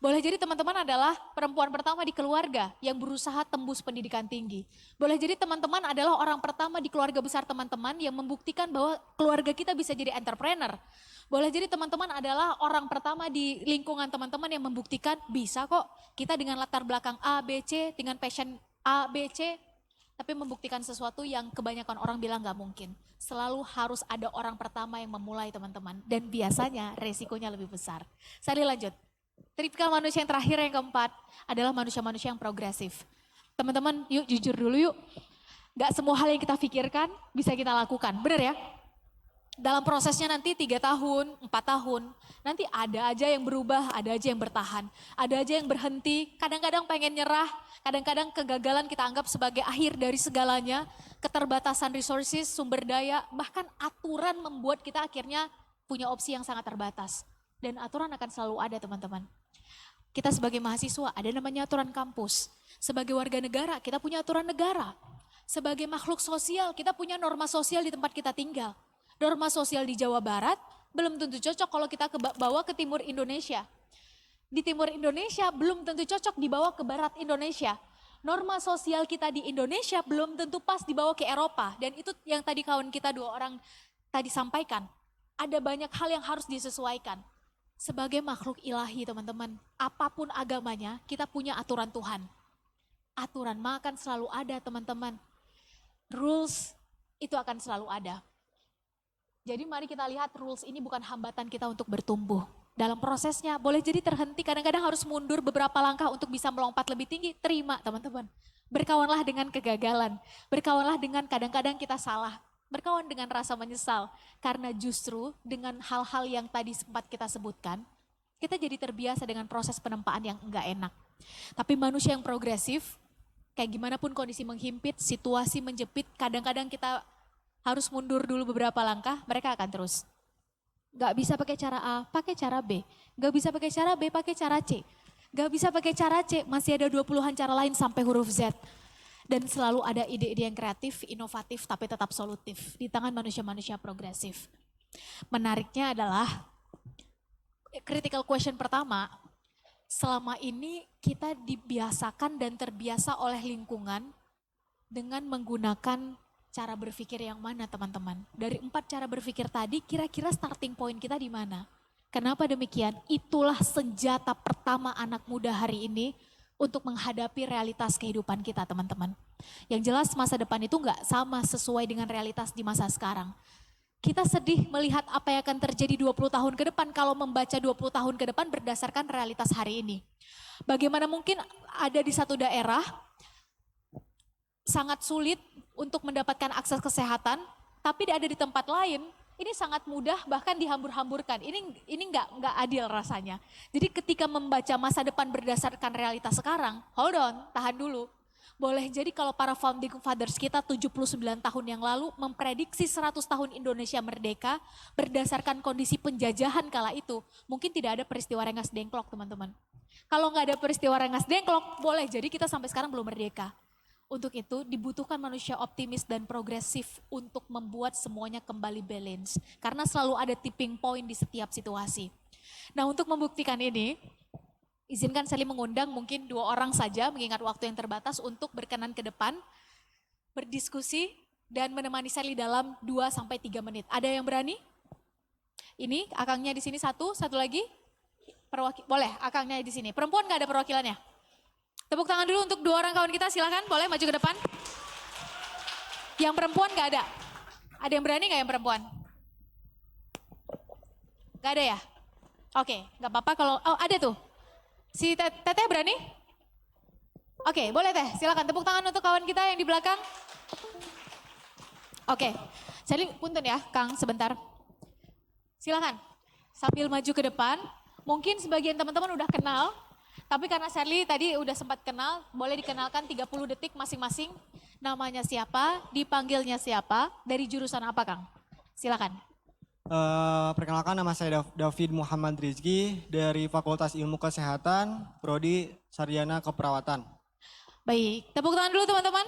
Boleh jadi teman-teman adalah perempuan pertama di keluarga yang berusaha tembus pendidikan tinggi. Boleh jadi teman-teman adalah orang pertama di keluarga besar teman-teman yang membuktikan bahwa keluarga kita bisa jadi entrepreneur. Boleh jadi teman-teman adalah orang pertama di lingkungan teman-teman yang membuktikan bisa kok kita dengan latar belakang A, B, C, dengan passion A, B, C, tapi membuktikan sesuatu yang kebanyakan orang bilang gak mungkin. Selalu harus ada orang pertama yang memulai teman-teman dan biasanya resikonya lebih besar. Saya lanjut. Tipikal manusia yang terakhir yang keempat adalah manusia-manusia yang progresif. Teman-teman yuk jujur dulu yuk. Gak semua hal yang kita pikirkan bisa kita lakukan, benar ya? Dalam prosesnya nanti 3 tahun, 4 tahun, nanti ada aja yang berubah, ada aja yang bertahan. Ada aja yang berhenti, kadang-kadang pengen nyerah, kadang-kadang kegagalan kita anggap sebagai akhir dari segalanya. Keterbatasan resources, sumber daya, bahkan aturan membuat kita akhirnya punya opsi yang sangat terbatas. Dan aturan akan selalu ada teman-teman. Kita sebagai mahasiswa ada namanya aturan kampus. Sebagai warga negara kita punya aturan negara. Sebagai makhluk sosial kita punya norma sosial di tempat kita tinggal. Norma sosial di Jawa Barat belum tentu cocok kalau kita bawa ke timur Indonesia. di timur Indonesia belum tentu cocok dibawa ke barat Indonesia. Norma sosial kita di Indonesia belum tentu pas dibawa ke Eropa. Dan itu yang tadi kawan kita 2 orang tadi sampaikan. Ada banyak hal yang harus disesuaikan. Sebagai makhluk ilahi teman-teman, apapun agamanya kita punya aturan Tuhan. Aturan makan selalu ada teman-teman. Rules itu akan selalu ada. Jadi mari kita lihat rules ini bukan hambatan kita untuk bertumbuh. Dalam prosesnya boleh jadi terhenti, kadang-kadang harus mundur beberapa langkah untuk bisa melompat lebih tinggi. Terima teman-teman. Berkawanlah dengan kegagalan. Berkawanlah dengan kadang-kadang kita salah. Berkawan dengan rasa menyesal. Karena justru dengan hal-hal yang tadi sempat kita sebutkan, kita jadi terbiasa dengan proses penempaan yang enggak enak. Tapi manusia yang progresif, kayak gimana pun kondisi menghimpit, situasi menjepit, kadang-kadang kita harus mundur dulu beberapa langkah, mereka akan terus. Gak bisa pakai cara A, pakai cara B. Gak bisa pakai cara B, pakai cara C. Gak bisa pakai cara C, masih ada 20-an cara lain sampai huruf Z. Dan selalu ada ide-ide yang kreatif, inovatif, tapi tetap solutif di tangan manusia-manusia progresif. Menariknya adalah, critical question pertama, selama ini kita dibiasakan dan terbiasa oleh lingkungan dengan menggunakan cara berpikir yang mana teman-teman? Dari 4 cara berpikir tadi, kira-kira starting point kita di mana? Kenapa demikian? Itulah senjata pertama anak muda hari ini untuk menghadapi realitas kehidupan kita teman-teman. Yang jelas masa depan itu nggak sama sesuai dengan realitas di masa sekarang. Kita sedih melihat apa yang akan terjadi 20 tahun ke depan kalau membaca 20 tahun ke depan berdasarkan realitas hari ini. Bagaimana mungkin ada di satu daerah sangat sulit untuk mendapatkan akses kesehatan, tapi ada di tempat lain ini sangat mudah bahkan dihambur-hamburkan. Ini nggak adil rasanya. Jadi ketika membaca masa depan berdasarkan realitas sekarang, hold on, tahan dulu. Boleh jadi kalau para founding fathers kita 79 tahun yang lalu memprediksi 100 tahun Indonesia merdeka berdasarkan kondisi penjajahan kala itu, mungkin tidak ada peristiwa Rengas Dengklok teman-teman. Kalau nggak ada peristiwa Rengas Dengklok, boleh jadi kita sampai sekarang belum merdeka. Untuk itu dibutuhkan manusia optimis dan progresif untuk membuat semuanya kembali balance. Karena selalu ada tipping point di setiap situasi. Nah untuk membuktikan ini, izinkan saya mengundang mungkin 2 orang saja mengingat waktu yang terbatas untuk berkenan ke depan, berdiskusi dan menemani Sally dalam 2-3 menit. Ada yang berani? Ini akangnya di sini satu lagi. Boleh akangnya di sini. Perempuan nggak ada perwakilannya? Tepuk tangan dulu untuk 2 orang kawan kita, silakan boleh maju ke depan. Yang perempuan nggak ada? Ada yang berani nggak yang perempuan? Nggak ada ya? Oke, nggak apa-apa kalau, oh ada tuh. Si Teteh berani? Oke, boleh Teh, silakan tepuk tangan untuk kawan kita yang di belakang. Oke, Sally punten ya Kang sebentar. Silakan, sambil maju ke depan. Mungkin sebagian teman-teman udah kenal. Tapi karena Sally tadi udah sempat kenal, boleh dikenalkan 30 detik masing-masing. Namanya siapa, dipanggilnya siapa, dari jurusan apa Kang? Silakan. Perkenalkan nama saya David Muhammad Rizky dari Fakultas Ilmu Kesehatan, Prodi Sarjana Keperawatan. Baik, tepuk tangan dulu teman-teman.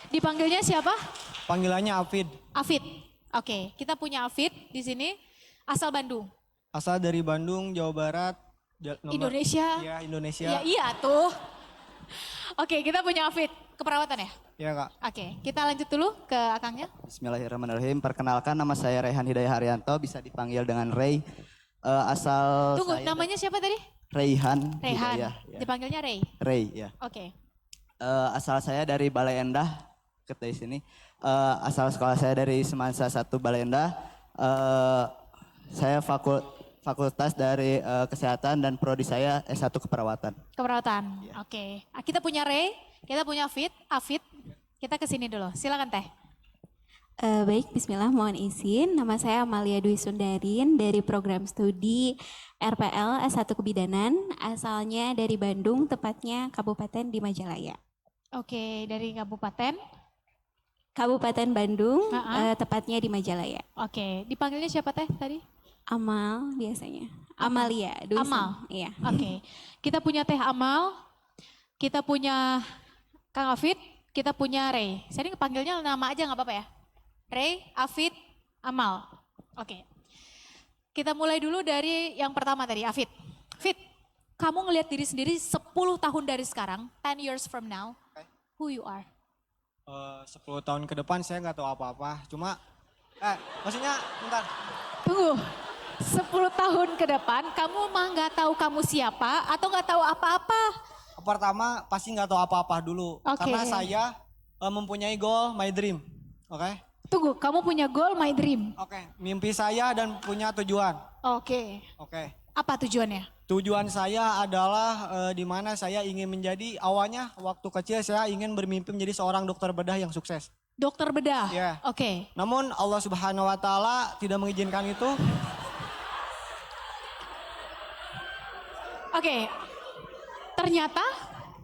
Dipanggilnya siapa? Panggilannya Afid. Afid. Oke, kita punya Afid di sini, asal Bandung. Asal dari Bandung, Jawa Barat. Indonesia. Iya, Indonesia. Ya, iya tuh. Oke, kita punya Afid, keperawatan ya? Iya Kak. Oke, kita lanjut dulu ke akangnya. Bismillahirrahmanirrahim. Perkenalkan nama saya Rehan Hidayah Haryanto, bisa dipanggil dengan Ray. Asal Tunggu, saya namanya siapa tadi? Rayhan. Rehan. Hidayah, ya. Dipanggilnya Ray. Ray, ya. Oke. Asal saya dari Balai Endah, di sini. Asal sekolah saya dari Semansa 1 Balai Endah. Saya fakultas dari kesehatan dan prodi saya S1 keperawatan. Keperawatan. Oke. Kita punya Ray, kita punya Afid. Kita ke sini dulu. Silakan Teh. Baik, bismillah, mohon izin. Nama saya Amalia Dwi Sundarin dari program studi RPL S1 Kebidanan. Asalnya dari Bandung, tepatnya Kabupaten di Majalaya. Oke, dari Kabupaten Bandung, tepatnya di Majalaya. Oke, dipanggilnya siapa Teh tadi? Amal biasanya. Amalia Dwi Amal. Iya. Oke. Kita punya Teh Amal, kita punya Kang Afid, kita punya Ray. Saya ini panggilnya nama aja nggak apa-apa ya? Ray, Afid, Amal. Oke. Kita mulai dulu dari yang pertama tadi, Afid. Afid, kamu ngelihat diri sendiri 10 tahun dari sekarang, 10 years from now, who you are? 10 tahun ke depan saya nggak tahu apa-apa. Cuma, maksudnya bentar. Tunggu, 10 tahun ke depan kamu mah nggak tahu kamu siapa atau nggak tahu apa-apa? Pertama pasti nggak tahu apa-apa dulu. Oke. Karena saya mempunyai goal, my dream. Oke? Tunggu, kamu punya goal, my dream. Oke, mimpi saya dan punya tujuan. Oke, Oke. apa tujuannya? Tujuan saya adalah di mana saya ingin menjadi, awalnya waktu kecil saya ingin bermimpi menjadi seorang dokter bedah yang sukses. Dokter bedah? Iya. Oke. Namun Allah Subhanahu wa Ta'ala tidak mengizinkan itu. Oke, ternyata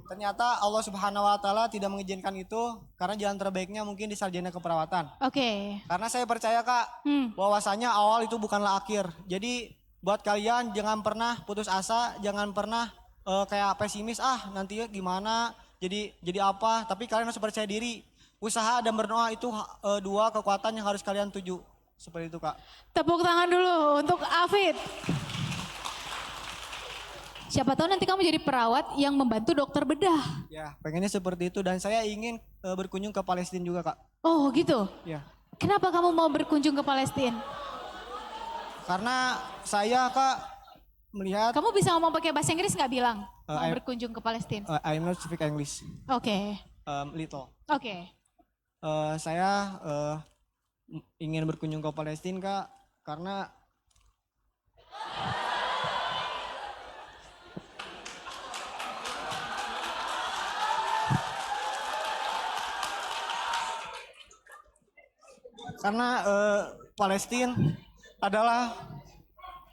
Ternyata Allah Subhanahu wa Ta'ala tidak mengizinkan itu karena jalan terbaiknya mungkin di sarjana keperawatan. Oke. Karena saya percaya Kak, bahwasanya awal itu bukanlah akhir. Jadi buat kalian jangan pernah putus asa, jangan pernah kayak pesimis, nanti gimana, jadi apa. Tapi kalian harus percaya diri. Usaha dan berdoa itu dua kekuatan yang harus kalian tuju. Seperti itu Kak. tepuk tangan dulu untuk Afid. Siapa tahu nanti kamu jadi perawat yang membantu dokter bedah. Ya, pengennya seperti itu dan saya ingin berkunjung ke Palestina juga Kak. Oh gitu? Ya. Kenapa kamu mau berkunjung ke Palestina? Karena saya Kak melihat. Kamu bisa ngomong pakai bahasa Inggris nggak bilang? Mau I'm- berkunjung ke Palestina? I'm not speak English. Oke. Little. Oke. Saya ingin berkunjung ke Palestina Kak karena Palestina adalah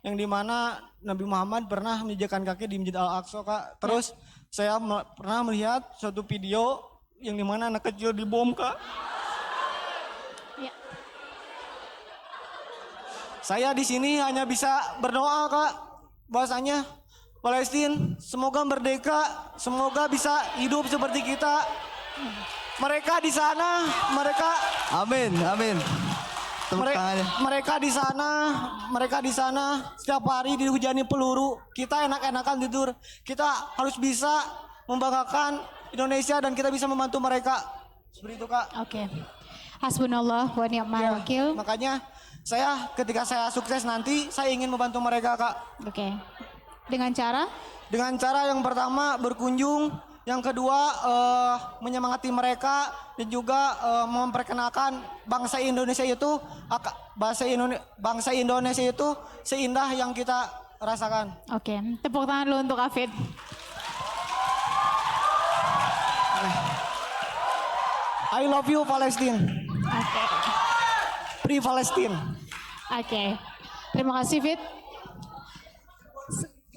yang dimana Nabi Muhammad pernah menjejakkan kaki di Masjid Al-Aqsa Kak. Terus saya pernah melihat suatu video yang dimana anak kecil dibom Kak. Ya. Saya di sini hanya bisa berdoa Kak, bahwasanya Palestina semoga merdeka, semoga bisa hidup seperti kita. Mereka di sana, Amin, amin. Tepuk tangannya. mereka di sana setiap hari dihujani peluru. Kita enak-enakan tidur. Kita harus bisa membanggakan Indonesia dan kita bisa membantu mereka. Seperti itu Kak. Oke. Hasbunallah wa ni'mal Ya, wakil. makanya ketika saya sukses nanti saya ingin membantu mereka Kak. Oke. Dengan cara? Dengan cara yang pertama berkunjung, yang kedua menyemangati mereka dan juga memperkenalkan bangsa Indonesia itu seindah yang kita rasakan. Oke. Tepuk tangan dulu untuk Afid. I love you Palestine. Oke. Free Palestine. Oke. Terima kasih Fit.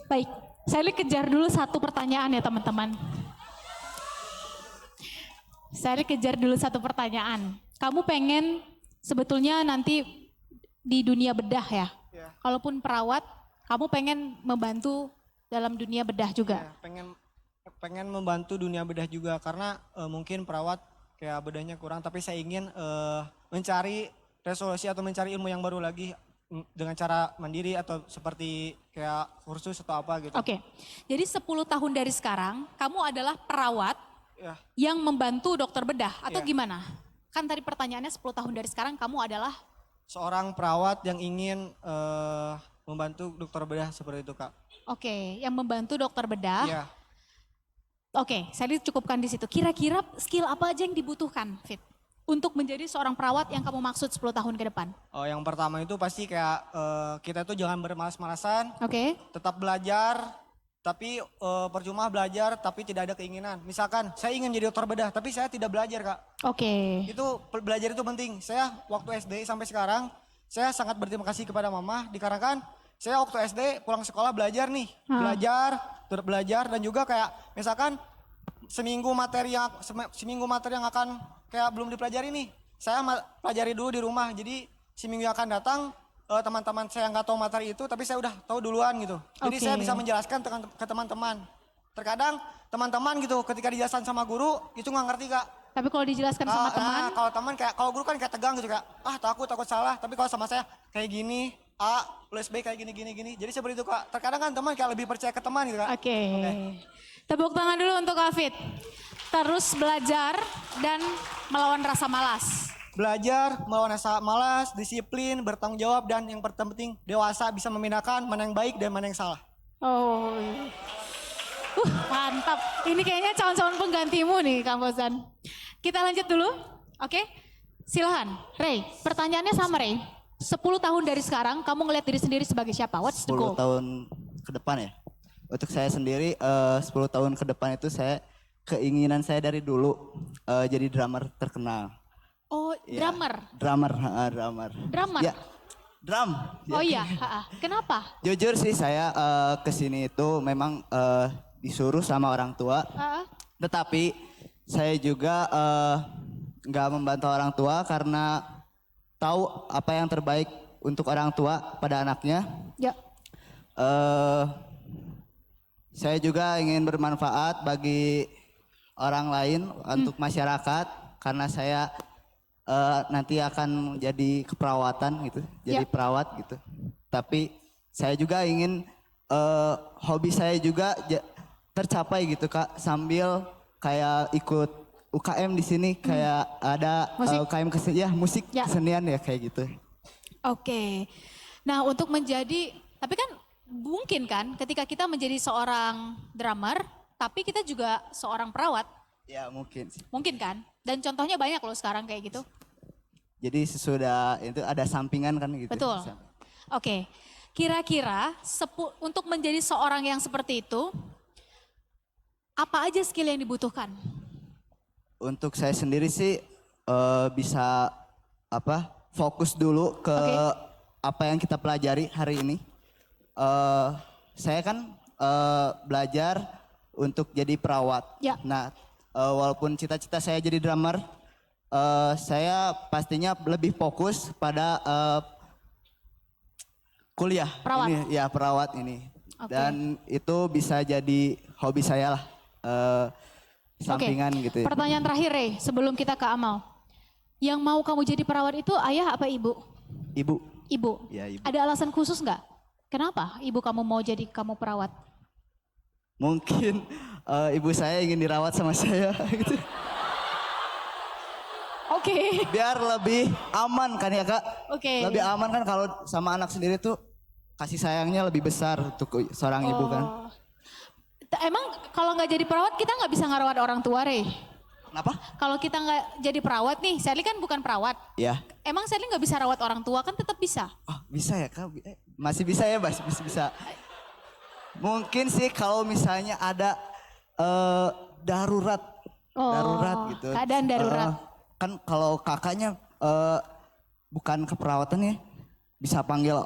Baik. Saya kejar dulu satu pertanyaan ya teman-teman. Saya kejar dulu satu pertanyaan. Kamu pengen sebetulnya nanti di dunia bedah ya? Kalaupun perawat, kamu pengen membantu dalam dunia bedah juga? Ya, pengen membantu dunia bedah juga karena mungkin perawat kayak bedahnya kurang, tapi saya ingin mencari resolusi atau mencari ilmu yang baru lagi dengan cara mandiri atau seperti kayak kursus atau apa gitu. Oke, jadi 10 tahun dari sekarang kamu adalah perawat Ya. yang membantu dokter bedah atau Iya. gimana? Kan tadi pertanyaannya 10 tahun dari sekarang kamu adalah? Seorang perawat yang ingin membantu dokter bedah seperti itu Kak. Oke, yang membantu dokter bedah. Iya. Oke, saya cukupkan di situ. Kira-kira skill apa aja yang dibutuhkan, Fit? Untuk menjadi seorang perawat yang kamu maksud 10 tahun ke depan? Yang pertama itu pasti kayak kita tuh jangan bermalas-malasan, Oke. tetap belajar, tapi percuma belajar tapi tidak ada keinginan. Misalkan saya ingin jadi dokter bedah tapi saya tidak belajar Kak. Oke. Itu belajar itu penting. Saya waktu SD sampai sekarang saya sangat berterima kasih kepada mama dikarenakan saya waktu SD pulang sekolah belajar nih, belajar dan juga kayak misalkan seminggu materi yang akan kayak belum dipelajari nih, saya pelajari dulu di rumah. Jadi seminggu yang akan datang teman-teman saya nggak tahu materi itu, tapi saya udah tahu duluan gitu. Jadi saya bisa menjelaskan ke teman-teman. Terkadang teman-teman gitu ketika dijelaskan sama guru itu nggak ngerti Kak. Tapi kalau dijelaskan sama teman? Kalau teman kayak kalau guru kan kayak tegang gitu Kak. Takut salah. Tapi kalau sama saya kayak gini, A plus B kayak gini. Jadi seperti itu Kak. Terkadang kan teman kayak lebih percaya ke teman gitu Kak. Oke. Tepuk tangan dulu untuk Hafid. Terus belajar dan melawan rasa malas. Belajar, melawan rasa malas, disiplin, bertanggung jawab, dan yang terpenting dewasa bisa membedakan mana yang baik dan mana yang salah. Oh. Mantap. Ini kayaknya calon-calon penggantimu nih Kang Fauzan. Kita lanjut dulu. Oke. Silahkan. Ray, pertanyaannya sama Ray. 10 tahun dari sekarang kamu ngelihat diri sendiri sebagai siapa? What's the 10 goal? tahun ke depan ya. Untuk saya sendiri 10 tahun ke depan itu keinginan saya dari dulu jadi drummer terkenal. Oh, Ya, drummer. Drummer. Drummer? Ya, drum. Oh iya, kenapa? Jujur sih saya kesini itu memang disuruh sama orang tua. Tetapi saya juga nggak membantu orang tua karena tahu apa yang terbaik untuk orang tua pada anaknya. Ya. Saya juga ingin bermanfaat bagi orang lain untuk masyarakat karena saya nanti akan jadi keperawatan gitu, jadi perawat gitu. Tapi saya juga ingin hobi saya juga tercapai gitu Kak, sambil kayak ikut UKM di sini kayak ada UKM musik kesenian ya kayak gitu. Oke. Nah, untuk menjadi, tapi kan mungkin kan ketika kita menjadi seorang drummer, tapi kita juga seorang perawat. Ya mungkin sih. Mungkin kan? Dan contohnya banyak loh sekarang kayak gitu. Jadi sesudah itu ada sampingan kan gitu. Betul. Oke. Kira-kira untuk menjadi seorang yang seperti itu, apa aja skill yang dibutuhkan? Untuk saya sendiri sih bisa fokus dulu ke apa yang kita pelajari hari ini. Saya kan belajar untuk jadi perawat. Ya. Nah, walaupun cita-cita saya jadi drummer, saya pastinya lebih fokus pada kuliah. Perawat. Ini, ya perawat ini. Oke. Dan itu bisa jadi hobi saya lah. Sampingan gitu ya. Pertanyaan terakhir Rey, sebelum kita ke Amal. Yang mau kamu jadi perawat itu ayah apa ibu? Ibu. Ibu. Ya, ibu. Ada alasan khusus nggak? Kenapa ibu kamu mau jadi kamu perawat? Mungkin ibu saya ingin dirawat sama saya gitu. Oke. Biar lebih aman kan ya Kak? Oke. Lebih aman kan kalau sama anak sendiri tuh kasih sayangnya lebih besar untuk seorang ibu kan. Emang kalau nggak jadi perawat kita nggak bisa ngerawat orang tua, Rey? Kenapa? Kalau kita nggak jadi perawat nih, Sally kan bukan perawat. Ya. Emang Sally nggak bisa rawat orang tua kan tetap bisa? Oh bisa ya Kak? Masih bisa ya Mas? Bisa. Mungkin sih kalau misalnya ada darurat. Darurat gitu. Keadaan darurat. Kan kalau kakaknya bukan keperawatan ya. Bisa panggil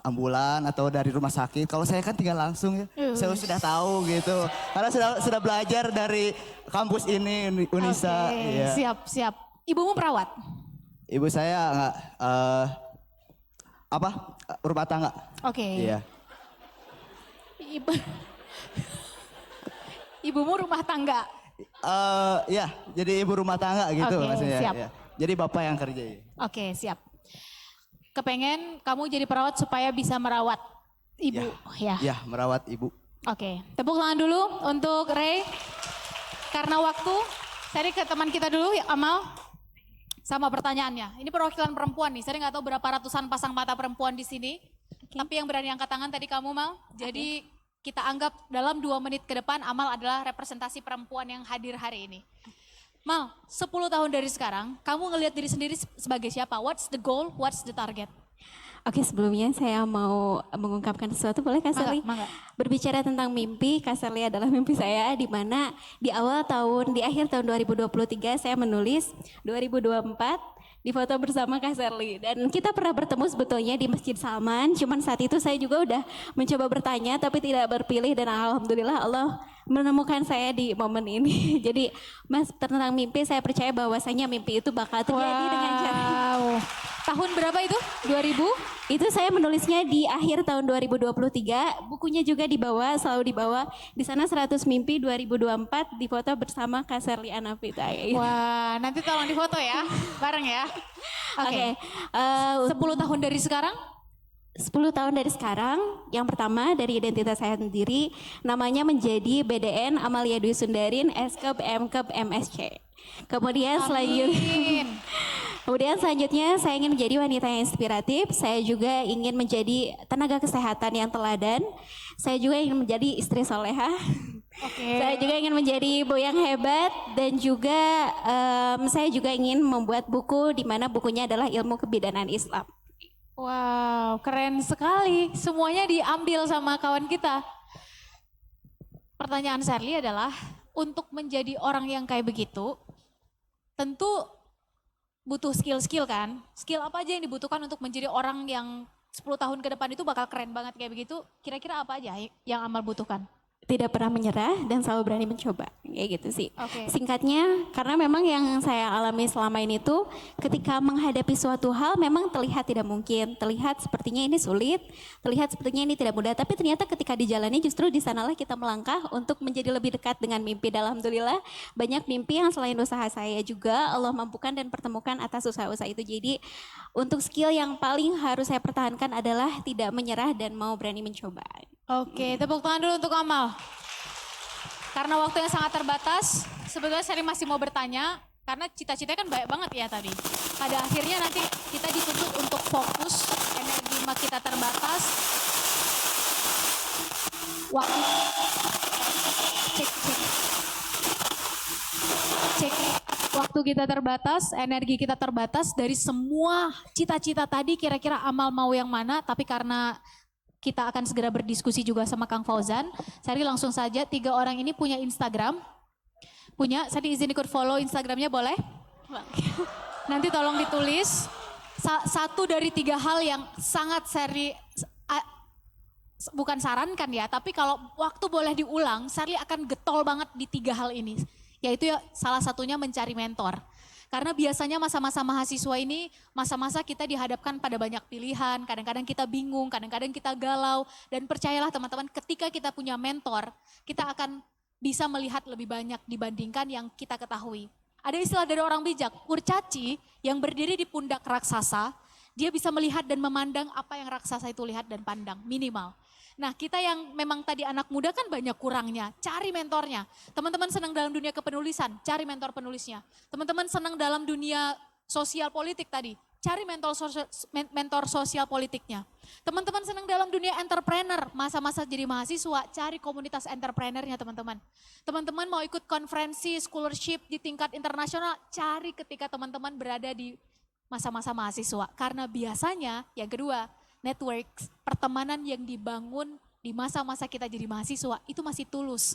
ambulan atau dari rumah sakit. Kalau saya kan tinggal langsung ya. Saya sudah tahu gitu. Karena sudah belajar dari kampus ini Unisa. Oke, Ya. siap. Ibumu perawat? Ibu saya rumah tangga. Oke. Iya. Ibumu rumah tangga? Ya, jadi ibu rumah tangga gitu Oke, maksudnya. siap. Ya. Jadi bapak yang kerja. Ya. Oke, siap. Kepengen kamu jadi perawat supaya bisa merawat ibu, ya? Ya, merawat ibu. Oke, tepuk tangan dulu untuk Rey. Karena waktu, saya ke teman kita dulu, ya, Amal. Sama pertanyaannya. Ini perwakilan perempuan nih. Saya nggak tahu berapa ratusan pasang mata perempuan di sini. Tapi yang berani angkat tangan tadi kamu, Mal. Jadi kita anggap dalam 2 menit ke depan Amal adalah representasi perempuan yang hadir hari ini. Mal, 10 tahun dari sekarang, kamu ngelihat diri sendiri sebagai siapa? What's the goal? What's the target? Oke, sebelumnya saya mau mengungkapkan sesuatu, boleh Kak Sally? Mangga. Berbicara tentang mimpi, Kak Sally adalah mimpi saya, di mana di akhir tahun 2023 saya menulis 2024 di foto bersama Kak Sally. Dan kita pernah bertemu sebetulnya di Masjid Salman, cuman saat itu saya juga udah mencoba bertanya tapi tidak berpilih, dan alhamdulillah Allah menemukan saya di momen ini. Jadi Mas, tentang mimpi saya percaya bahwasanya mimpi itu bakal terjadi dengan cara. Tahun berapa itu? 2000? Itu saya menulisnya di akhir tahun 2023, bukunya juga dibawa, selalu dibawa. Di sana 100 mimpi 2024 difoto bersama Kak Sally Anavita. Wah, nanti tolong difoto ya, bareng ya. Oke. 10 tahun dari sekarang, 10 tahun dari sekarang, yang pertama dari identitas saya sendiri, namanya menjadi BDN Amalia Dwi Sundarin, Eskep MKep MSC. Kemudian selanjutnya saya ingin menjadi wanita yang inspiratif, saya juga ingin menjadi tenaga kesehatan yang teladan, saya juga ingin menjadi istri soleha, saya juga ingin menjadi ibu yang hebat, dan juga saya juga ingin membuat buku di mana bukunya adalah ilmu kebidanan Islam. Wow, keren sekali. Semuanya diambil sama kawan kita. Pertanyaan Sherly adalah, untuk menjadi orang yang kayak begitu, tentu butuh skill-skill kan? Skill apa aja yang dibutuhkan untuk menjadi orang yang 10 tahun ke depan itu bakal keren banget kayak begitu? Kira-kira apa aja yang Amal butuhkan? Tidak pernah menyerah dan selalu berani mencoba, kayak gitu sih. Oke. Singkatnya, karena memang yang saya alami selama ini tuh ketika menghadapi suatu hal memang terlihat tidak mungkin, terlihat sepertinya ini sulit, terlihat sepertinya ini tidak mudah, tapi ternyata ketika dijalani justru di sanalah kita melangkah untuk menjadi lebih dekat dengan mimpi. Dan alhamdulillah banyak mimpi yang selain usaha saya juga Allah mampukan dan pertemukan atas usaha-usaha itu. Jadi untuk skill yang paling harus saya pertahankan adalah tidak menyerah dan mau berani mencoba. Oke, tepuk tangan dulu untuk Amal. Karena waktunya sangat terbatas, sebetulnya saya masih mau bertanya, karena cita-citanya kan banyak banget ya tadi. Pada akhirnya nanti kita dituntut untuk fokus, energi kita terbatas. Waktu cek. Waktu kita terbatas, energi kita terbatas, dari semua cita-cita tadi kira-kira Amal mau yang mana, tapi karena kita akan segera berdiskusi juga sama Kang Fauzan. Sari langsung saja, 3 orang ini punya Instagram. Punya, saya izin ikut follow Instagramnya boleh? Nanti tolong ditulis. 1 dari 3 hal yang sangat Sari, bukan sarankan ya, tapi kalau waktu boleh diulang, Sari akan getol banget di 3 hal ini. Yaitu ya, salah satunya mencari mentor. Karena biasanya masa-masa mahasiswa ini, masa-masa kita dihadapkan pada banyak pilihan, kadang-kadang kita bingung, kadang-kadang kita galau, dan percayalah teman-teman, ketika kita punya mentor, kita akan bisa melihat lebih banyak dibandingkan yang kita ketahui. Ada istilah dari orang bijak, kurcaci yang berdiri di pundak raksasa, dia bisa melihat dan memandang apa yang raksasa itu lihat dan pandang, minimal. Nah, kita yang memang tadi anak muda kan banyak kurangnya, cari mentornya. Teman-teman senang dalam dunia kepenulisan, cari mentor penulisnya. Teman-teman senang dalam dunia sosial politik tadi, cari mentor sosial politiknya. Teman-teman senang dalam dunia entrepreneur, masa-masa jadi mahasiswa, cari komunitas entrepreneurnya teman-teman. Teman-teman mau ikut konferensi, scholarship di tingkat internasional, cari ketika teman-teman berada di masa-masa mahasiswa. Karena biasanya, yang kedua, network, pertemanan yang dibangun di masa-masa kita jadi mahasiswa itu masih tulus,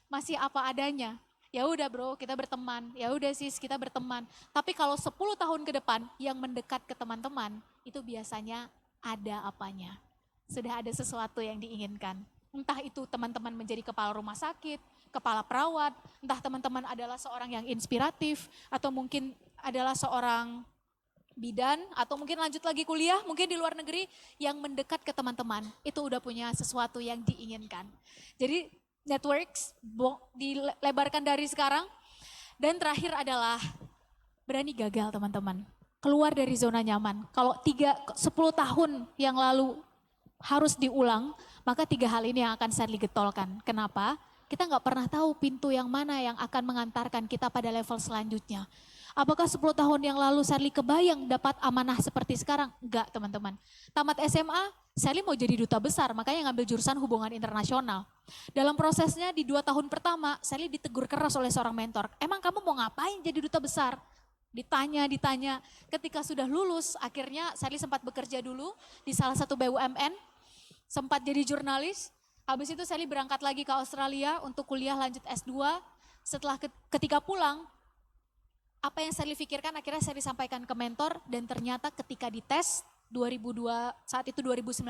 masih apa adanya. Ya udah bro, kita berteman. Ya udah sis, kita berteman. Tapi kalau 10 tahun ke depan yang mendekat ke teman-teman, itu biasanya ada apanya. Sudah ada sesuatu yang diinginkan. Entah itu teman-teman menjadi kepala rumah sakit, kepala perawat, entah teman-teman adalah seorang yang inspiratif, atau mungkin adalah seorang bidan, atau mungkin lanjut lagi kuliah, mungkin di luar negeri, yang mendekat ke teman-teman, itu udah punya sesuatu yang diinginkan. Jadi networks dilebarkan dari sekarang. Dan terakhir adalah berani gagal teman-teman. Keluar dari zona nyaman. Kalau 10 tahun yang lalu harus diulang, maka 3 hal ini yang akan saya getolkan. Kenapa? Kita nggak pernah tahu pintu yang mana yang akan mengantarkan kita pada level selanjutnya. Apakah 10 tahun yang lalu Sherly kebayang dapat amanah seperti sekarang? Enggak teman-teman. Tamat SMA, Sherly mau jadi duta besar, makanya ngambil jurusan hubungan internasional. Dalam prosesnya di 2 tahun pertama, Sherly ditegur keras oleh seorang mentor. Emang kamu mau ngapain jadi duta besar? Ditanya. Ketika sudah lulus, akhirnya Sherly sempat bekerja dulu di salah satu BUMN, sempat jadi jurnalis. Habis itu Sherly berangkat lagi ke Australia untuk kuliah lanjut S2. Setelah ketika pulang, apa yang Sherly pikirkan akhirnya Sherly sampaikan ke mentor, dan ternyata ketika dites 2002, saat itu 2019,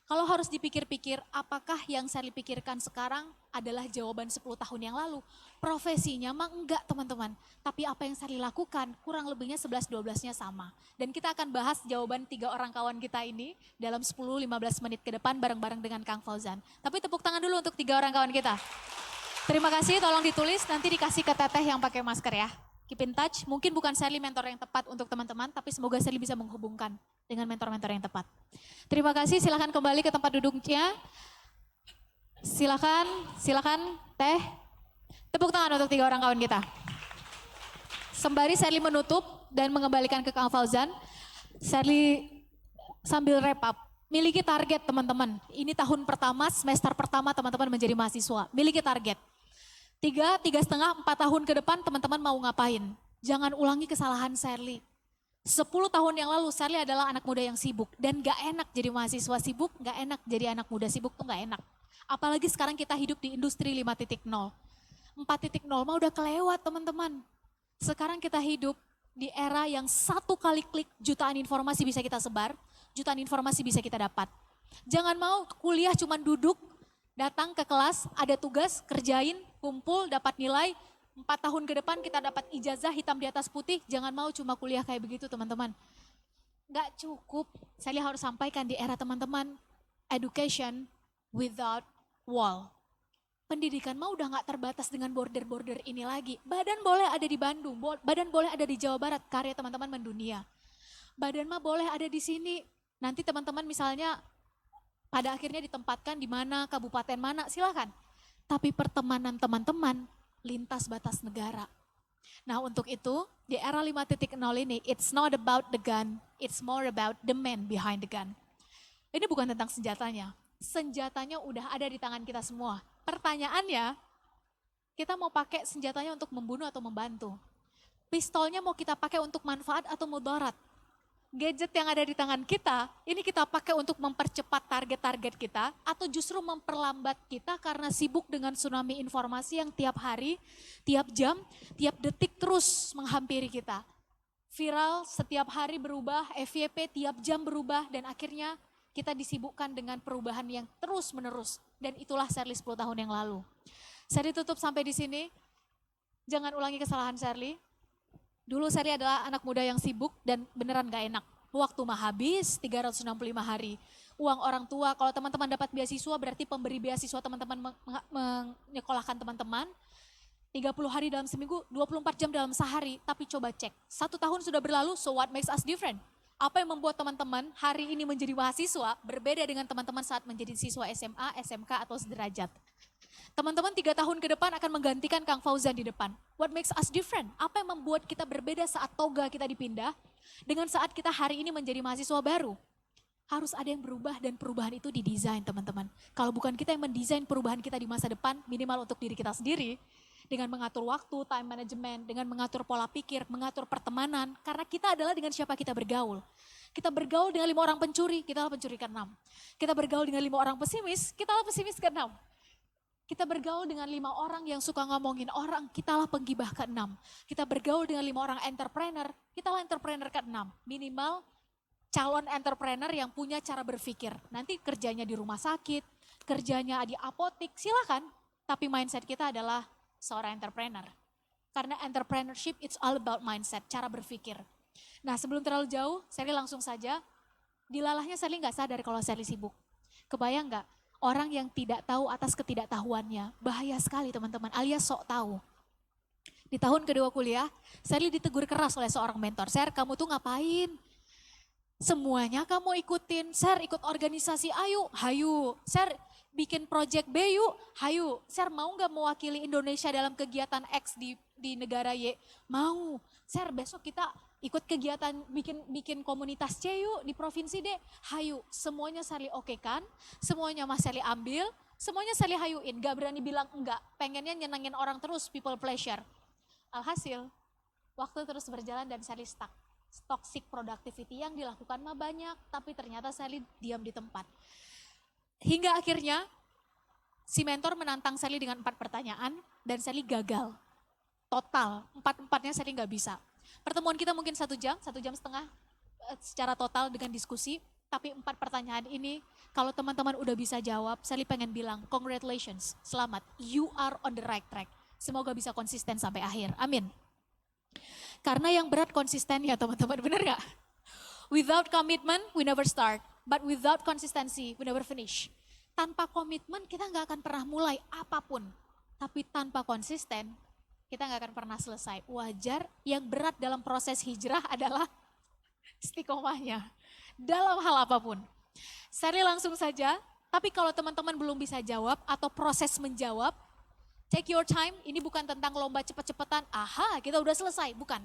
kalau harus dipikir-pikir apakah yang Sherly pikirkan sekarang adalah jawaban 10 tahun yang lalu. Profesinya mah enggak teman-teman, tapi apa yang Sherly lakukan kurang lebihnya 11-12-nya sama. Dan kita akan bahas jawaban 3 orang kawan kita ini dalam 10-15 menit ke depan bareng-bareng dengan Kang Fauzan. Tapi tepuk tangan dulu untuk 3 orang kawan kita. Terima kasih, tolong ditulis, nanti dikasih ke Teteh yang pakai masker ya. keep in touch. Mungkin bukan Sherly mentor yang tepat untuk teman-teman, tapi semoga Sherly bisa menghubungkan dengan mentor-mentor yang tepat. Terima kasih, silakan kembali ke tempat duduknya. Silakan Teh. Tepuk tangan untuk 3 orang kawan kita. Sembari Sherly menutup dan mengembalikan ke Kang Fauzan, Sherly sambil wrap up. Miliki target teman-teman. Ini tahun pertama, semester pertama teman-teman menjadi mahasiswa. Miliki target. 3,5, 4 tahun ke depan teman-teman mau ngapain? Jangan ulangi kesalahan Sherly. 10 tahun yang lalu Sherly adalah anak muda yang sibuk. Dan gak enak jadi mahasiswa sibuk, gak enak jadi anak muda sibuk tuh gak enak. Apalagi sekarang kita hidup di industri 5.0. 4.0 mah udah kelewat teman-teman. Sekarang kita hidup di era yang 1 kali klik jutaan informasi bisa kita sebar, jutaan informasi bisa kita dapat. Jangan mau kuliah cuman duduk, datang ke kelas, ada tugas, kerjain, kumpul, dapat nilai, 4 tahun ke depan kita dapat ijazah hitam di atas putih, jangan mau cuma kuliah kayak begitu teman-teman. Nggak cukup, saya harus sampaikan di era teman-teman, education without wall. Pendidikan mah udah nggak terbatas dengan border-border ini lagi. Badan boleh ada di Bandung, badan boleh ada di Jawa Barat, karya teman-teman mendunia. Badan mah boleh ada di sini. Nanti teman-teman misalnya pada akhirnya ditempatkan di mana, kabupaten mana, silakan. Tapi pertemanan teman-teman lintas batas negara. Nah untuk itu, di era 5.0 ini, it's not about the gun, it's more about the man behind the gun. Ini bukan tentang senjatanya. Senjatanya udah ada di tangan kita semua. Pertanyaannya, kita mau pakai senjatanya untuk membunuh atau membantu? Pistolnya mau kita pakai untuk manfaat atau mudarat? Gadget yang ada di tangan kita, ini kita pakai untuk mempercepat target-target kita atau justru memperlambat kita karena sibuk dengan tsunami informasi yang tiap hari, tiap jam, tiap detik terus menghampiri kita. Viral setiap hari berubah, FYP tiap jam berubah dan akhirnya kita disibukkan dengan perubahan yang terus menerus. Dan itulah Sherly 10 tahun yang lalu. Sherly tutup sampai di sini. Jangan ulangi kesalahan Sherly. Dulu Sherly adalah anak muda yang sibuk dan beneran gak enak. Waktu mah habis 365 hari. Uang orang tua, kalau teman-teman dapat beasiswa berarti pemberi beasiswa teman-teman menyekolahkan teman-teman. 30 hari dalam seminggu, 24 jam dalam sehari. Tapi coba cek, 1 tahun sudah berlalu, so what makes us different? Apa yang membuat teman-teman hari ini menjadi mahasiswa berbeda dengan teman-teman saat menjadi siswa SMA, SMK atau sederajat? Teman-teman 3 tahun ke depan akan menggantikan Kang Fauzan di depan. What makes us different? Apa yang membuat kita berbeda saat toga kita dipindah dengan saat kita hari ini menjadi mahasiswa baru? Harus ada yang berubah dan perubahan itu didesain teman-teman. Kalau bukan kita yang mendesain perubahan kita di masa depan, minimal untuk diri kita sendiri, dengan mengatur waktu, time management, dengan mengatur pola pikir, mengatur pertemanan. Karena kita adalah dengan siapa kita bergaul. Kita bergaul dengan 5 orang pencuri, kita lah pencuri ke-6. Kita bergaul dengan 5 orang pesimis, kita lah pesimis ke-6. Kita bergaul dengan 5 orang yang suka ngomongin orang, kita lah penggibah ke-6. Kita bergaul dengan 5 orang entrepreneur, kita lah entrepreneur ke-6. Minimal calon entrepreneur yang punya cara berpikir. Nanti kerjanya di rumah sakit, kerjanya di apotik, silakan. Tapi mindset kita adalah seorang entrepreneur. Karena entrepreneurship it's all about mindset, cara berpikir. Nah sebelum terlalu jauh, Sherly langsung saja. Dilalahnya Sherly nggak sadar kalau Sherly sibuk. Kebayang nggak? Orang yang tidak tahu atas ketidaktahuannya, bahaya sekali teman-teman, alias sok tahu. Di tahun kedua kuliah, Sherly ditegur keras oleh seorang mentor. Sher, kamu tuh ngapain? Semuanya kamu ikutin. Sher, ikut organisasi, ayo, hayu. Sher, bikin project B yuk, hayu. Sher, mau nggak mewakili Indonesia dalam kegiatan X di negara Y? Mau. Sher, besok kita ikut kegiatan bikin komunitas C yuk di provinsi D. Hayu. Semuanya Sherly okekan, semuanya Mas Sherly ambil, semuanya Sherly hayuin. Gak berani bilang enggak, pengennya nyenengin orang terus, people pleasure. Alhasil, waktu terus berjalan dan Sherly stuck. Toxic productivity yang dilakukan mah banyak, tapi ternyata Sherly diam di tempat. Hingga akhirnya si mentor menantang Sherly dengan 4 pertanyaan dan Sherly gagal. Total, 4-4-nya Sherly nggak bisa. Pertemuan kita mungkin 1 jam, 1,5 jam secara total dengan diskusi. Tapi 4 pertanyaan ini kalau teman-teman udah bisa jawab, Sherly pengen bilang congratulations, selamat, you are on the right track. Semoga bisa konsisten sampai akhir, amin. Karena yang berat konsisten ya teman-teman, bener gak? Without commitment, we never start. But without consistency, we never finish. Tanpa komitmen kita nggak akan pernah mulai apapun. Tapi tanpa konsisten, kita nggak akan pernah selesai. Wajar, yang berat dalam proses hijrah adalah istiqomahnya. Dalam hal apapun. Sherly langsung saja, tapi kalau teman-teman belum bisa jawab atau proses menjawab, take your time, ini bukan tentang lomba cepet-cepetan, aha kita udah selesai, bukan.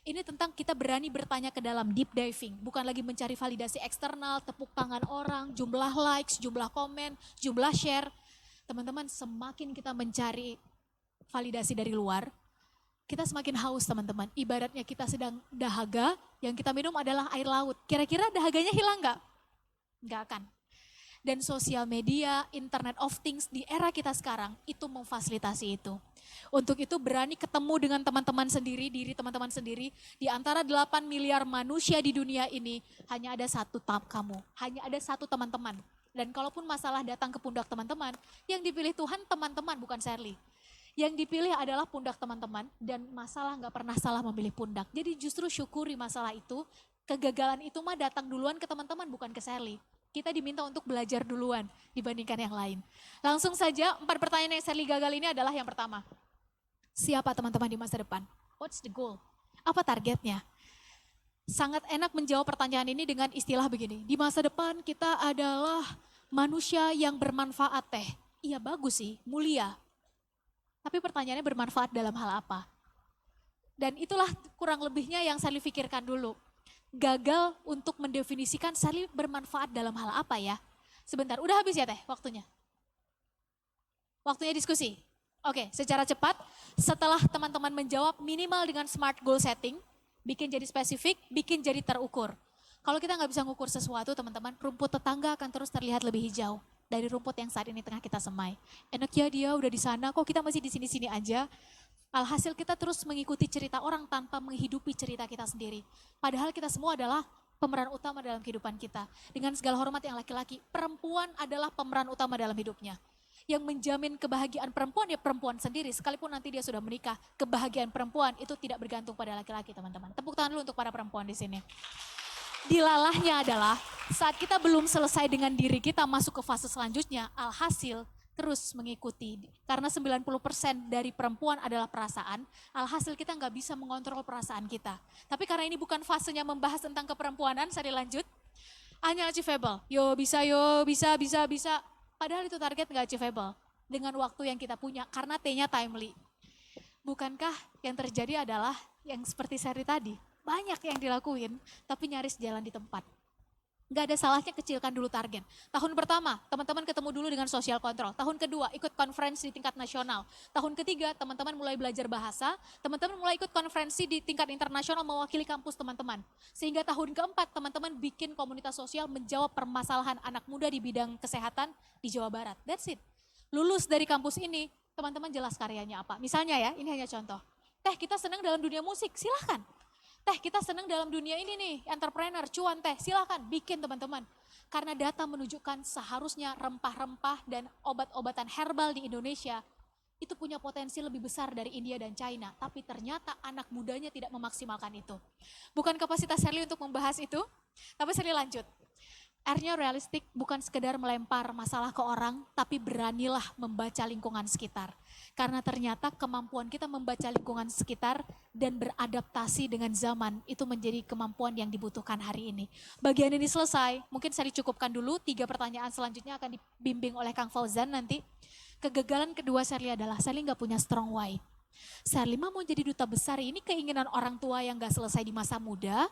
Ini tentang kita berani bertanya ke dalam, deep diving. Bukan lagi mencari validasi eksternal, tepuk tangan orang, jumlah likes, jumlah komen, jumlah share. Teman-teman, semakin kita mencari validasi dari luar, kita semakin haus teman-teman. Ibaratnya kita sedang dahaga, yang kita minum adalah air laut. Kira-kira dahaganya hilang nggak? Nggak akan. Dan sosial media, internet of things di era kita sekarang, itu memfasilitasi itu. Untuk itu berani ketemu dengan teman-teman sendiri, diri teman-teman sendiri. Di antara 8 miliar manusia di dunia ini, hanya ada satu kamu. Hanya ada satu teman-teman. Dan kalaupun masalah datang ke pundak teman-teman, yang dipilih Tuhan teman-teman bukan Sherly. Yang dipilih adalah pundak teman-teman dan masalah nggak pernah salah memilih pundak. Jadi justru syukuri masalah itu, kegagalan itu mah datang duluan ke teman-teman bukan ke Sherly. Kita diminta untuk belajar duluan dibandingkan yang lain. Langsung saja 4 pertanyaan yang Sherly gagal ini adalah yang pertama. Siapa teman-teman di masa depan? What's the goal? Apa targetnya? Sangat enak menjawab pertanyaan ini dengan istilah begini. Di masa depan kita adalah manusia yang bermanfaat teh. Iya bagus sih, mulia. Tapi pertanyaannya bermanfaat dalam hal apa? Dan itulah kurang lebihnya yang Sherly pikirkan dulu. Gagal untuk mendefinisikan Sherly bermanfaat dalam hal apa ya? Sebentar, udah habis ya teh waktunya? Waktunya diskusi? Oke, secara cepat setelah teman-teman menjawab minimal dengan smart goal setting, bikin jadi spesifik, bikin jadi terukur. Kalau kita nggak bisa ngukur sesuatu teman-teman, rumput tetangga akan terus terlihat lebih hijau dari rumput yang saat ini tengah kita semai. Enak ya dia udah di sana, kok kita masih di sini-sini aja. Alhasil kita terus mengikuti cerita orang tanpa menghidupi cerita kita sendiri. Padahal kita semua adalah pemeran utama dalam kehidupan kita. Dengan segala hormat yang laki-laki, perempuan adalah pemeran utama dalam hidupnya. Yang menjamin kebahagiaan perempuan ya perempuan sendiri. Sekalipun nanti dia sudah menikah, kebahagiaan perempuan itu tidak bergantung pada laki-laki teman-teman. Tepuk tangan dulu untuk para perempuan di sini. Dilalahnya adalah saat kita belum selesai dengan diri kita masuk ke fase selanjutnya, alhasil terus mengikuti. Karena 90% dari perempuan adalah perasaan, alhasil kita nggak bisa mengontrol perasaan kita. Tapi karena ini bukan fasenya membahas tentang keperempuanan, saya lanjut. Hanya achievable, yo bisa, bisa. Padahal itu target nggak achievable dengan waktu yang kita punya karena T-nya timely. Bukankah yang terjadi adalah yang seperti Sherly tadi, banyak yang dilakuin tapi nyaris jalan di tempat. Nggak ada salahnya kecilkan dulu target. Tahun pertama, teman-teman ketemu dulu dengan social control. Tahun kedua, ikut konferensi di tingkat nasional. Tahun ketiga, teman-teman mulai belajar bahasa. Teman-teman mulai ikut konferensi di tingkat internasional mewakili kampus teman-teman. Sehingga tahun keempat, teman-teman bikin komunitas sosial menjawab permasalahan anak muda di bidang kesehatan di Jawa Barat. That's it. Lulus dari kampus ini, teman-teman jelas karyanya apa. Misalnya ya, ini hanya contoh. Teh, kita senang dalam dunia musik, silahkan. Teh, kita senang dalam dunia ini nih, entrepreneur, cuan teh, silahkan bikin teman-teman. Karena data menunjukkan seharusnya rempah-rempah dan obat-obatan herbal di Indonesia itu punya potensi lebih besar dari India dan China. Tapi ternyata anak mudanya tidak memaksimalkan itu. Bukan kapasitas Sherly untuk membahas itu, tapi Sherly lanjut. R-nya realistik, bukan sekedar melempar masalah ke orang, tapi beranilah membaca lingkungan sekitar. Karena ternyata kemampuan kita membaca lingkungan sekitar dan beradaptasi dengan zaman itu menjadi kemampuan yang dibutuhkan hari ini. Bagian ini selesai, mungkin saya cukupkan dulu, 3 pertanyaan selanjutnya akan dibimbing oleh Kang Fauzan nanti. Kegagalan kedua Sherly adalah Sherly nggak punya strong why. Sherly mah mau jadi duta besar, ini keinginan orang tua yang nggak selesai di masa muda,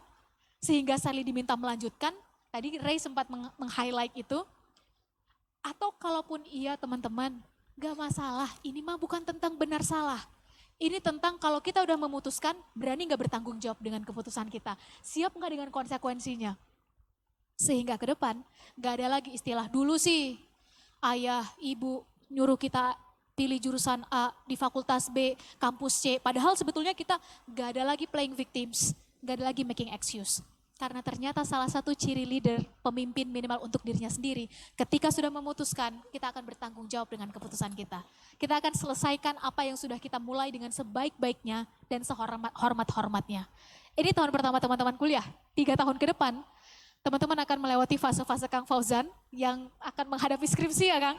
sehingga Sherly diminta melanjutkan. Tadi Ray sempat meng-highlight itu. Atau kalaupun iya teman-teman, gak masalah. Ini mah bukan tentang benar salah. Ini tentang kalau kita udah memutuskan, berani gak bertanggung jawab dengan keputusan kita. Siap gak dengan konsekuensinya. Sehingga ke depan, gak ada lagi istilah dulu sih. Ayah, ibu nyuruh kita pilih jurusan A di fakultas B, kampus C. Padahal sebetulnya kita gak ada lagi playing victims. Gak ada lagi making excuse. Karena ternyata salah satu ciri leader, pemimpin minimal untuk dirinya sendiri, ketika sudah memutuskan, kita akan bertanggung jawab dengan keputusan kita. Kita akan selesaikan apa yang sudah kita mulai dengan sebaik-baiknya dan sehormat-hormatnya. Ini tahun pertama teman-teman kuliah, 3 tahun ke depan, teman-teman akan melewati fase-fase Kang Fauzan yang akan menghadapi skripsi ya Kang.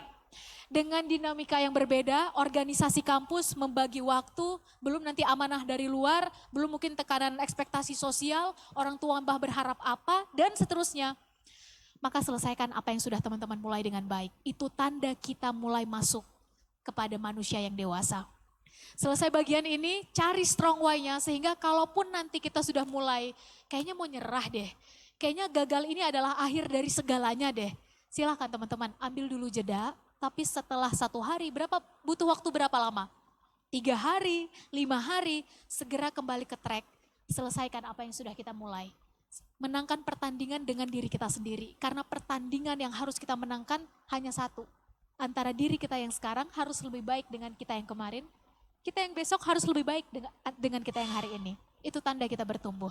Dengan dinamika yang berbeda, organisasi kampus membagi waktu, belum nanti amanah dari luar, belum mungkin tekanan ekspektasi sosial, orang tua mbah berharap apa, dan seterusnya. Maka selesaikan apa yang sudah teman-teman mulai dengan baik. Itu tanda kita mulai masuk kepada manusia yang dewasa. Selesai bagian ini, cari strong why-nya sehingga kalaupun nanti kita sudah mulai, kayaknya mau nyerah deh. Kayaknya gagal ini adalah akhir dari segalanya deh. Silahkan teman-teman, ambil dulu jeda. Tapi setelah 1 hari, butuh waktu berapa lama? 3 hari, 5 hari, segera kembali ke track. Selesaikan apa yang sudah kita mulai. Menangkan pertandingan dengan diri kita sendiri. Karena pertandingan yang harus kita menangkan hanya satu. Antara diri kita yang sekarang harus lebih baik dengan kita yang kemarin. Kita yang besok harus lebih baik dengan kita yang hari ini. Itu tanda kita bertumbuh.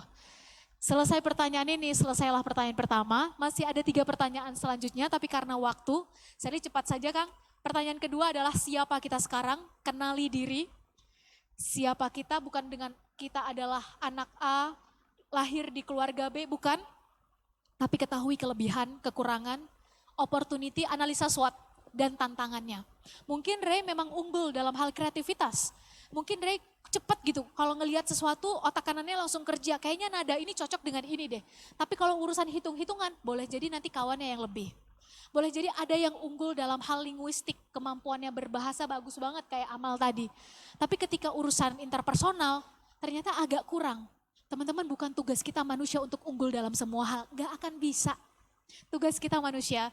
Selesai pertanyaan ini, selesailah pertanyaan pertama. Masih ada 3 pertanyaan selanjutnya, tapi karena waktu, jadi cepat saja Kang. Pertanyaan kedua adalah siapa kita sekarang? Kenali diri. Siapa kita bukan dengan kita adalah anak A, lahir di keluarga B, bukan. Tapi ketahui kelebihan, kekurangan, opportunity, analisa SWOT, dan tantangannya. Mungkin Ray memang unggul dalam hal kreativitas. Mungkin Ray cepat gitu, kalau ngelihat sesuatu otak kanannya langsung kerja, kayaknya nada ini cocok dengan ini deh. Tapi kalau urusan hitung-hitungan, boleh jadi nanti kawannya yang lebih. Boleh jadi ada yang unggul dalam hal linguistik, kemampuannya berbahasa bagus banget kayak Amal tadi. Tapi ketika urusan interpersonal, ternyata agak kurang. Teman-teman, bukan tugas kita manusia untuk unggul dalam semua hal, gak akan bisa. Tugas kita manusia,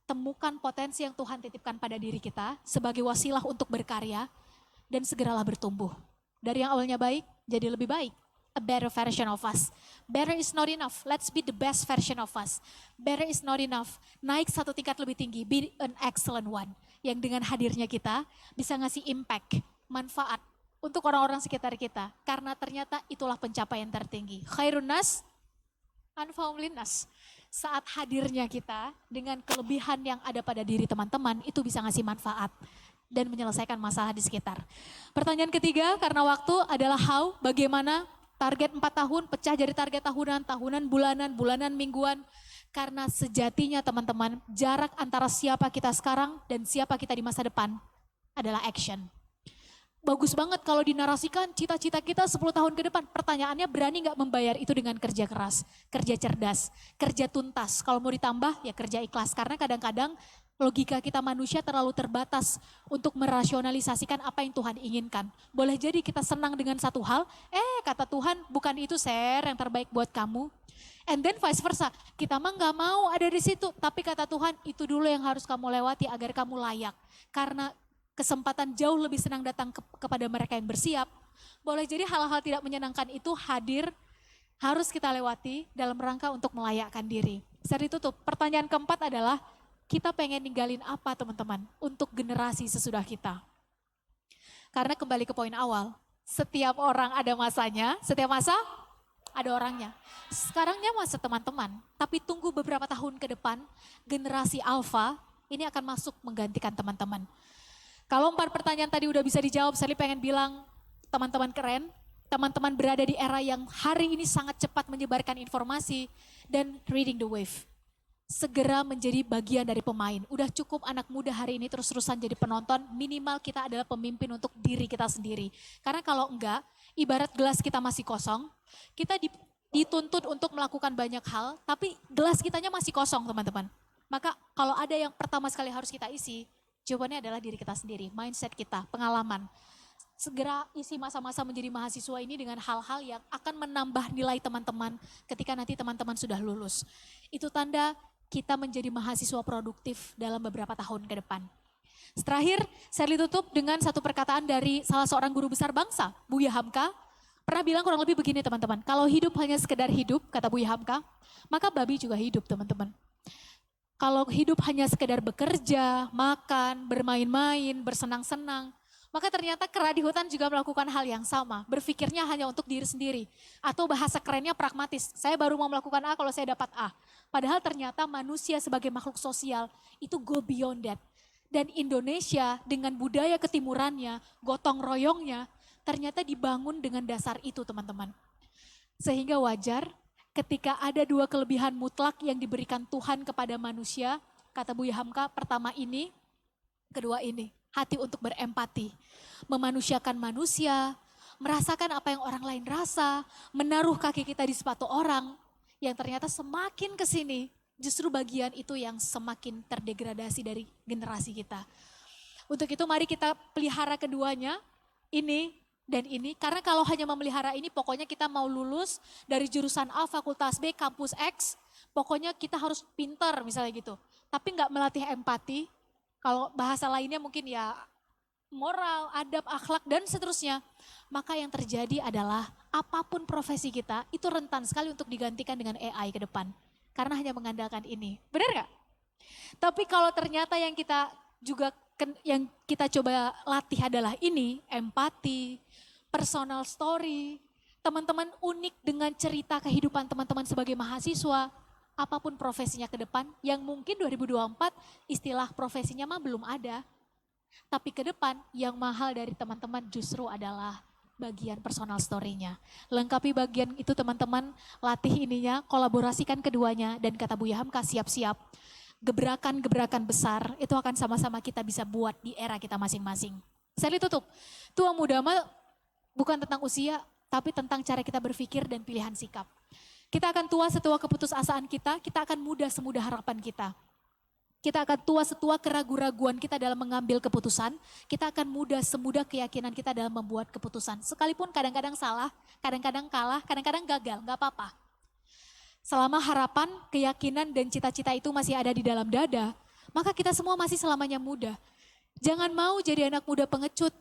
temukan potensi yang Tuhan titipkan pada diri kita sebagai wasilah untuk berkarya dan segeralah bertumbuh. Dari yang awalnya baik, jadi lebih baik. A better version of us. Better is not enough. Let's be the best version of us. Better is not enough. Naik 1 tingkat lebih tinggi. Be an excellent one. Yang dengan hadirnya kita bisa ngasih impact, manfaat untuk orang-orang sekitar kita. Karena ternyata itulah pencapaian tertinggi. Khairun nas, anfa'um linnas. Saat hadirnya kita dengan kelebihan yang ada pada diri teman-teman, itu bisa ngasih manfaat dan menyelesaikan masalah di sekitar. Pertanyaan ketiga karena waktu adalah how, bagaimana target 4 tahun pecah jadi target tahunan, bulanan, mingguan. Karena sejatinya teman-teman, jarak antara siapa kita sekarang dan siapa kita di masa depan adalah action. Bagus banget kalau dinarasikan cita-cita kita 10 tahun ke depan. Pertanyaannya berani gak membayar itu dengan kerja keras, kerja cerdas, kerja tuntas. Kalau mau ditambah ya kerja ikhlas. Karena kadang-kadang logika kita manusia terlalu terbatas untuk merasionalisasikan apa yang Tuhan inginkan. Boleh jadi kita senang dengan satu hal, kata Tuhan bukan itu yang terbaik buat kamu. And then vice versa, kita mah gak mau ada di situ. Tapi kata Tuhan itu dulu yang harus kamu lewati agar kamu layak. Karena kesempatan jauh lebih senang datang kepada mereka yang bersiap. Boleh jadi hal-hal tidak menyenangkan itu hadir, harus kita lewati dalam rangka untuk melayakkan diri. Saya ditutup. Pertanyaan keempat adalah, kita pengen ninggalin apa teman-teman untuk generasi sesudah kita? Karena kembali ke poin awal, setiap orang ada masanya, setiap masa ada orangnya. Sekarangnya masa teman-teman, tapi tunggu beberapa tahun ke depan, generasi alfa ini akan masuk menggantikan teman-teman. Kalau 4 pertanyaan tadi udah bisa dijawab, Sally pengen bilang teman-teman keren, teman-teman berada di era yang hari ini sangat cepat menyebarkan informasi dan reading the wave. Segera menjadi bagian dari pemain. Udah cukup anak muda hari ini terus-terusan jadi penonton, minimal kita adalah pemimpin untuk diri kita sendiri. Karena kalau enggak, ibarat gelas kita masih kosong, kita dituntut untuk melakukan banyak hal, tapi gelas kitanya masih kosong teman-teman. Maka kalau ada yang pertama sekali harus kita isi, jawabannya adalah diri kita sendiri, mindset kita, pengalaman. Segera isi masa-masa menjadi mahasiswa ini dengan hal-hal yang akan menambah nilai teman-teman ketika nanti teman-teman sudah lulus. Itu tanda kita menjadi mahasiswa produktif dalam beberapa tahun ke depan. Terakhir, saya tutup dengan satu perkataan dari salah seorang guru besar bangsa, Buya Hamka. Pernah bilang kurang lebih begini teman-teman, kalau hidup hanya sekedar hidup, kata Buya Hamka, maka babi juga hidup teman-teman. Kalau hidup hanya sekedar bekerja, makan, bermain-main, bersenang-senang, maka ternyata kera di hutan juga melakukan hal yang sama. Berpikirnya hanya untuk diri sendiri. Atau bahasa kerennya pragmatis, saya baru mau melakukan A kalau saya dapat A. Padahal ternyata manusia sebagai makhluk sosial itu go beyond that. Dan Indonesia dengan budaya ketimurannya, gotong royongnya, ternyata dibangun dengan dasar itu teman-teman. Sehingga wajar ketika ada 2 kelebihan mutlak yang diberikan Tuhan kepada manusia, kata Buya Hamka, pertama ini, Kedua ini, hati untuk berempati, memanusiakan manusia, merasakan apa yang orang lain rasa, menaruh kaki kita di sepatu orang, yang ternyata semakin kesini justru bagian itu yang semakin terdegradasi dari generasi kita. Untuk itu mari kita pelihara keduanya, ini dan ini. Karena kalau hanya memelihara ini pokoknya kita mau lulus dari jurusan A, fakultas B, kampus X, pokoknya kita harus pintar misalnya gitu. Tapi nggak melatih empati, kalau bahasa lainnya mungkin ya moral, adab, akhlak dan seterusnya. Maka yang terjadi adalah apapun profesi kita itu rentan sekali untuk digantikan dengan AI ke depan. Karena hanya mengandalkan ini. Benar nggak? Tapi kalau ternyata yang kita juga yang kita coba latih adalah ini, empati, personal story, teman-teman unik dengan cerita kehidupan teman-teman sebagai mahasiswa, apapun profesinya ke depan, yang mungkin 2024 istilah profesinya mah belum ada. Tapi ke depan yang mahal dari teman-teman justru adalah bagian personal story-nya. Lengkapi bagian itu teman-teman, latih ininya, kolaborasikan keduanya, dan kata Buya Hamka siap-siap. Gebrakan-gebrakan besar itu akan sama-sama kita bisa buat di era kita masing-masing. Saya tutup, tua muda mah bukan tentang usia, tapi tentang cara kita berpikir dan pilihan sikap. Kita akan tua setua keputusasaan kita akan muda semudah harapan kita. Kita akan tua setua keraguan-raguan kita dalam mengambil keputusan. Kita akan muda semudah keyakinan kita dalam membuat keputusan. Sekalipun kadang-kadang salah, kadang-kadang kalah, kadang-kadang gagal, gak apa-apa. Selama harapan, keyakinan, dan cita-cita itu masih ada di dalam dada, maka kita semua masih selamanya muda. Jangan mau jadi anak muda pengecut.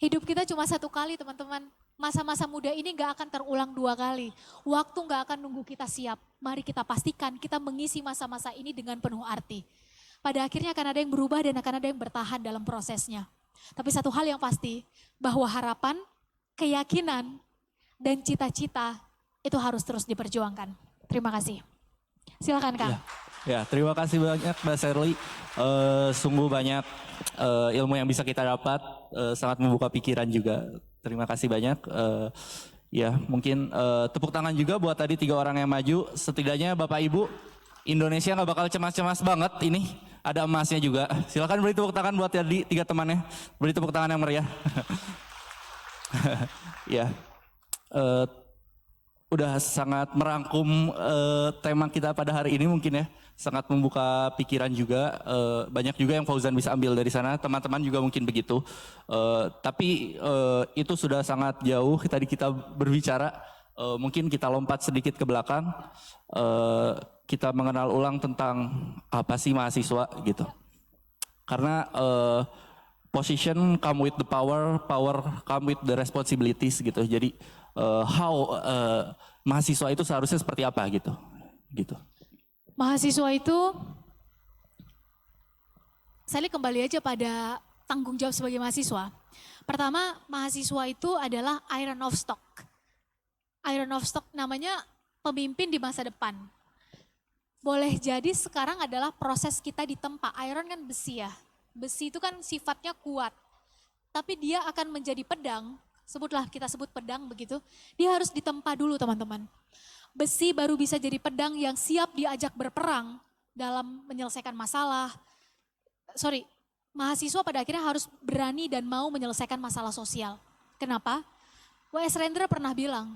Hidup kita cuma satu kali teman-teman. Masa-masa muda ini gak akan terulang 2 kali. Waktu gak akan nunggu kita siap. Mari kita pastikan kita mengisi masa-masa ini dengan penuh arti. Pada akhirnya akan ada yang berubah dan akan ada yang bertahan dalam prosesnya. Tapi satu hal yang pasti, bahwa harapan, keyakinan, dan cita-cita itu harus terus diperjuangkan. Terima kasih. Silakan Kang. Ya, terima kasih banyak Mbak Sherly. Sungguh banyak ilmu yang bisa kita dapat, sangat membuka pikiran juga. Terima kasih banyak. Ya, mungkin tepuk tangan juga buat tadi 3 orang yang maju. Setidaknya Bapak Ibu, Indonesia nggak bakal cemas-cemas banget ini. Ada emasnya juga. Silakan beri tepuk tangan buat tadi 3 temannya. Beri tepuk tangan yang meriah. Ya, udah sangat merangkum tema kita pada hari ini mungkin ya. Sangat membuka pikiran juga. Banyak juga yang Fauzan bisa ambil dari sana. Teman-teman juga mungkin begitu. Tapi itu sudah sangat jauh. Tadi kita berbicara. Mungkin kita lompat sedikit ke belakang. Kita mengenal ulang tentang apa sih mahasiswa gitu. Karena position come with the power, power come with the responsibilities gitu. Jadi how mahasiswa itu seharusnya seperti apa gitu. Mahasiswa itu, saya kembali aja pada tanggung jawab sebagai mahasiswa. Pertama, mahasiswa itu adalah iron of stock. Iron of stock namanya pemimpin di masa depan. Boleh jadi sekarang adalah proses kita ditempa. Iron kan besi ya. Besi itu kan sifatnya kuat. Tapi dia akan menjadi pedang, kita sebut pedang begitu. Dia harus ditempa dulu teman-teman. Besi baru bisa jadi pedang yang siap diajak berperang dalam menyelesaikan masalah. Mahasiswa pada akhirnya harus berani dan mau menyelesaikan masalah sosial. Kenapa? W.S. Rendra pernah bilang,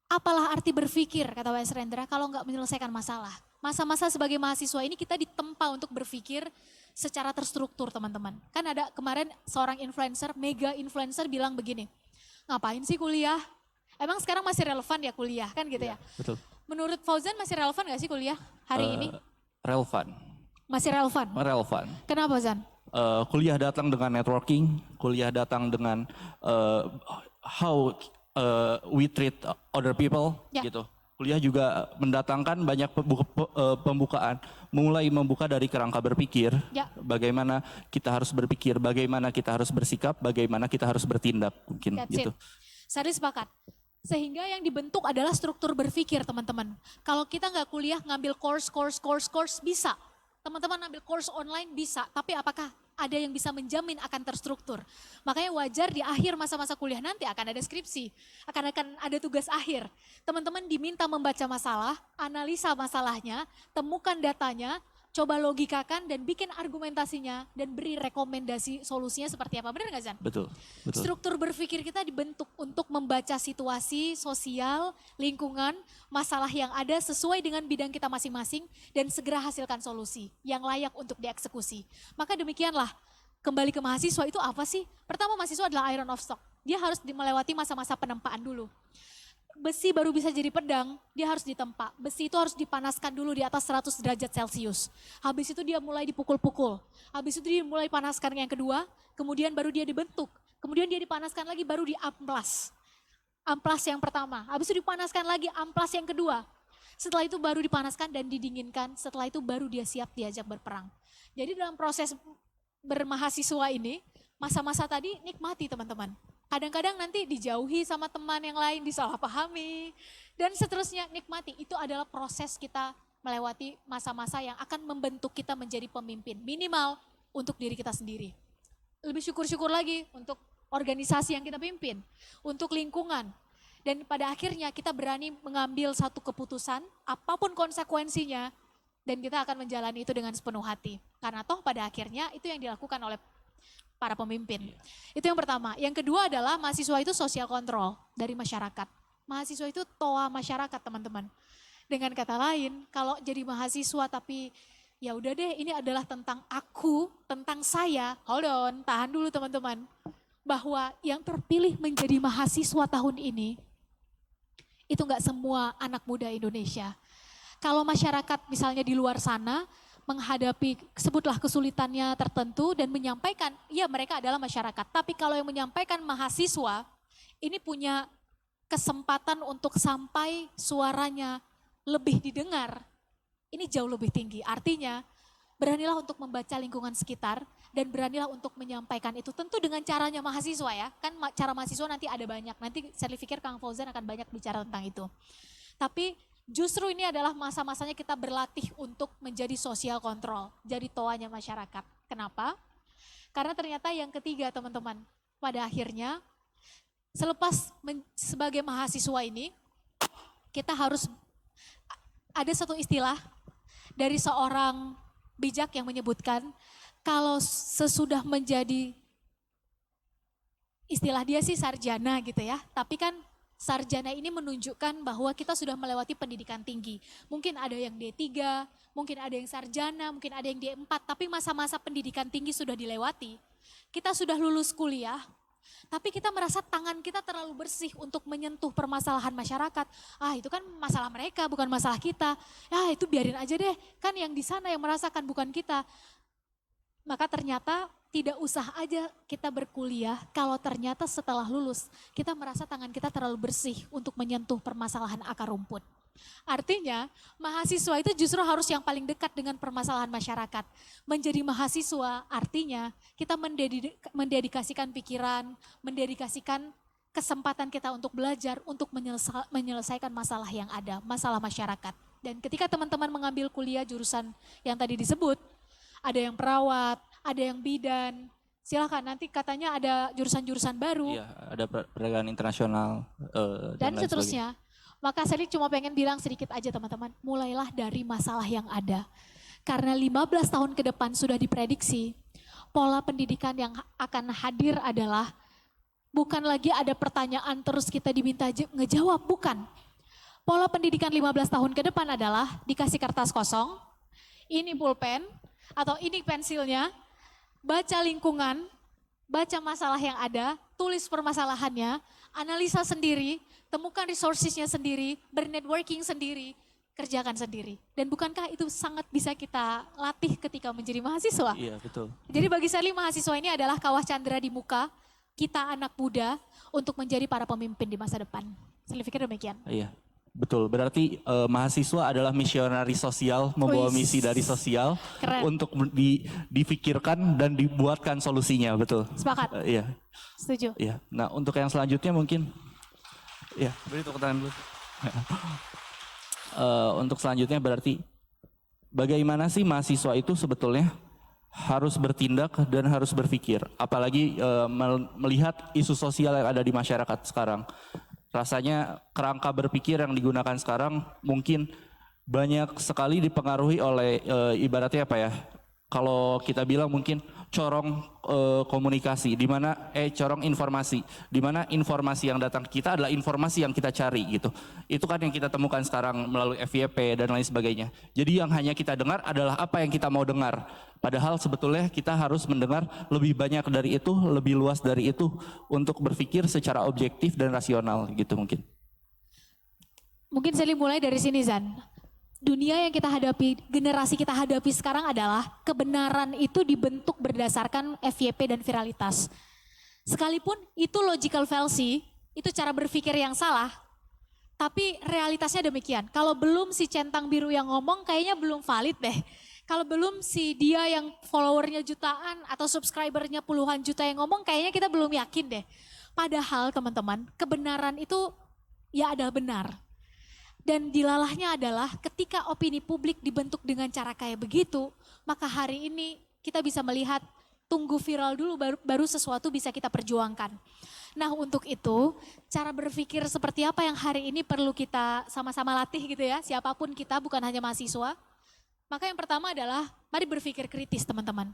apalah arti berpikir, kata W.S. Rendra, kalau nggak menyelesaikan masalah. Masa-masa sebagai mahasiswa ini kita ditempa untuk berpikir secara terstruktur teman-teman. Kan ada kemarin seorang influencer, mega influencer bilang begini, ngapain sih kuliah? Emang sekarang masih relevan ya kuliah kan gitu ya? Betul. Menurut Fauzan masih relevan gak sih kuliah hari ini? Relevan. Masih relevan? Relevan. Kenapa Fauzan? Kuliah datang dengan networking, kuliah datang dengan how we treat other people gitu. Kuliah juga mendatangkan banyak pembukaan, mulai membuka dari kerangka berpikir, bagaimana kita harus berpikir, bagaimana kita harus bersikap, bagaimana kita harus bertindak mungkin gitu. Saya sepakat. Sehingga yang dibentuk adalah struktur berpikir teman-teman. Kalau kita nggak kuliah ngambil course bisa. Teman-teman ngambil course online bisa, tapi apakah ada yang bisa menjamin akan terstruktur? Makanya wajar di akhir masa-masa kuliah nanti akan ada skripsi, akan ada tugas akhir. Teman-teman diminta membaca masalah, analisa masalahnya, temukan datanya, coba logikakan dan bikin argumentasinya dan beri rekomendasi solusinya seperti apa. Benar nggak Zan? Betul. Struktur berpikir kita dibentuk untuk membaca situasi, sosial, lingkungan, masalah yang ada sesuai dengan bidang kita masing-masing dan segera hasilkan solusi yang layak untuk dieksekusi. Maka demikianlah, kembali ke mahasiswa itu apa sih? Pertama, mahasiswa adalah iron of stock. Dia harus melewati masa-masa penempaan dulu. Besi baru bisa jadi pedang, dia harus ditempa. Besi itu harus dipanaskan dulu di atas 100 derajat Celcius. Habis itu dia mulai dipukul-pukul. Habis itu dia mulai panaskan yang kedua, kemudian baru dia dibentuk. Kemudian dia dipanaskan lagi baru diamplas. Amplas yang pertama, habis itu dipanaskan lagi amplas yang kedua. Setelah itu baru dipanaskan dan didinginkan, setelah itu baru dia siap diajak berperang. Jadi dalam proses bermahasiswa ini, masa-masa tadi nikmati teman-teman. Kadang-kadang nanti dijauhi sama teman yang lain, disalahpahami, dan seterusnya nikmati. Itu adalah proses kita melewati masa-masa yang akan membentuk kita menjadi pemimpin. Minimal untuk diri kita sendiri. Lebih syukur-syukur lagi untuk organisasi yang kita pimpin, untuk lingkungan. Dan pada akhirnya kita berani mengambil satu keputusan, apapun konsekuensinya, dan kita akan menjalani itu dengan sepenuh hati. Karena toh pada akhirnya itu yang dilakukan oleh para pemimpin. Itu yang pertama. Yang kedua adalah mahasiswa itu social control dari masyarakat. Mahasiswa itu toa masyarakat teman-teman. Dengan kata lain, kalau jadi mahasiswa tapi ya udah deh ini adalah tentang aku, tentang saya. Hold on, tahan dulu teman-teman. Bahwa yang terpilih menjadi mahasiswa tahun ini, itu nggak semua anak muda Indonesia. Kalau masyarakat misalnya di luar sana, menghadapi sebutlah kesulitannya tertentu dan menyampaikan, ya mereka adalah masyarakat. Tapi kalau yang menyampaikan mahasiswa, ini punya kesempatan untuk sampai suaranya lebih didengar. Ini jauh lebih tinggi. Artinya, beranilah untuk membaca lingkungan sekitar dan beranilah untuk menyampaikan itu. Tentu dengan caranya mahasiswa ya, kan cara mahasiswa nanti ada banyak. Nanti saya pikir Kang Fauzan akan banyak bicara tentang itu. Tapi justru ini adalah masa-masanya kita berlatih untuk menjadi sosial kontrol, jadi toanya masyarakat. Kenapa? Karena ternyata yang ketiga teman-teman, pada akhirnya selepas sebagai mahasiswa ini, kita harus, ada satu istilah dari seorang bijak yang menyebutkan, kalau sesudah menjadi, istilah dia sih sarjana gitu ya, tapi kan sarjana ini menunjukkan bahwa kita sudah melewati pendidikan tinggi. Mungkin ada yang D3, mungkin ada yang sarjana, mungkin ada yang D4, tapi masa-masa pendidikan tinggi sudah dilewati. Kita sudah lulus kuliah, tapi kita merasa tangan kita terlalu bersih untuk menyentuh permasalahan masyarakat. Ah itu kan masalah mereka, bukan masalah kita. Ya itu biarin aja deh, kan yang di sana yang merasakan bukan kita. Maka ternyata tidak usah aja kita berkuliah kalau ternyata setelah lulus kita merasa tangan kita terlalu bersih untuk menyentuh permasalahan akar rumput. Artinya mahasiswa itu justru harus yang paling dekat dengan permasalahan masyarakat. Menjadi mahasiswa artinya kita mendedikasikan pikiran, mendedikasikan kesempatan kita untuk belajar, untuk menyelesaikan masalah yang ada, masalah masyarakat. Dan ketika teman-teman mengambil kuliah jurusan yang tadi disebut, ada yang perawat, ada yang bidan. Silakan nanti katanya ada jurusan-jurusan baru. Iya, ada perdagangan internasional dan lain seterusnya. Maka saya cuma pengen bilang sedikit aja teman-teman, mulailah dari masalah yang ada. Karena 15 tahun ke depan sudah diprediksi, pola pendidikan yang akan hadir adalah bukan lagi ada pertanyaan terus kita diminta ngejawab, bukan. Pola pendidikan 15 tahun ke depan adalah dikasih kertas kosong, ini pulpen, atau ini pensilnya, baca lingkungan, baca masalah yang ada, tulis permasalahannya, analisa sendiri, temukan resourcesnya sendiri, bernetworking sendiri, kerjakan sendiri. Dan bukankah itu sangat bisa kita latih ketika menjadi mahasiswa? Iya, betul. Jadi bagi saya mahasiswa ini adalah kawah candra di muka kita anak muda untuk menjadi para pemimpin di masa depan. Saya pikir demikian. Iya. Betul, berarti mahasiswa adalah misionari sosial, membawa misi dari sosial. Keren. Untuk difikirkan dan dibuatkan solusinya, betul. Sepakat. Iya. Setuju. Iya. Nah, untuk yang selanjutnya mungkin, ya, beri tepuk tangan dulu. Untuk selanjutnya berarti, bagaimana sih mahasiswa itu sebetulnya harus bertindak dan harus berpikir, apalagi melihat isu sosial yang ada di masyarakat sekarang. Rasanya kerangka berpikir yang digunakan sekarang mungkin banyak sekali dipengaruhi oleh ibaratnya apa ya? Kalau kita bilang mungkin corong komunikasi, di mana corong informasi, di mana informasi yang datang ke kita adalah informasi yang kita cari gitu. Itu kan yang kita temukan sekarang melalui FYP dan lain sebagainya. Jadi yang hanya kita dengar adalah apa yang kita mau dengar. Padahal sebetulnya kita harus mendengar lebih banyak dari itu, lebih luas dari itu untuk berpikir secara objektif dan rasional gitu mungkin. Mungkin Sally mulai dari sini Zan. Dunia yang kita hadapi, generasi kita hadapi sekarang adalah kebenaran itu dibentuk berdasarkan FYP dan viralitas. Sekalipun itu logical fallacy, itu cara berpikir yang salah, tapi realitasnya demikian. Kalau belum si centang biru yang ngomong kayaknya belum valid deh. Kalau belum si dia yang followernya jutaan atau subscribernya puluhan juta yang ngomong kayaknya kita belum yakin deh. Padahal teman-teman, kebenaran itu ya adalah benar. Dan dilalahnya adalah ketika opini publik dibentuk dengan cara kayak begitu, maka hari ini kita bisa melihat tunggu viral dulu baru sesuatu bisa kita perjuangkan. Nah untuk itu cara berpikir seperti apa yang hari ini perlu kita sama-sama latih gitu ya, siapapun kita bukan hanya mahasiswa. Maka yang pertama adalah mari berpikir kritis teman-teman.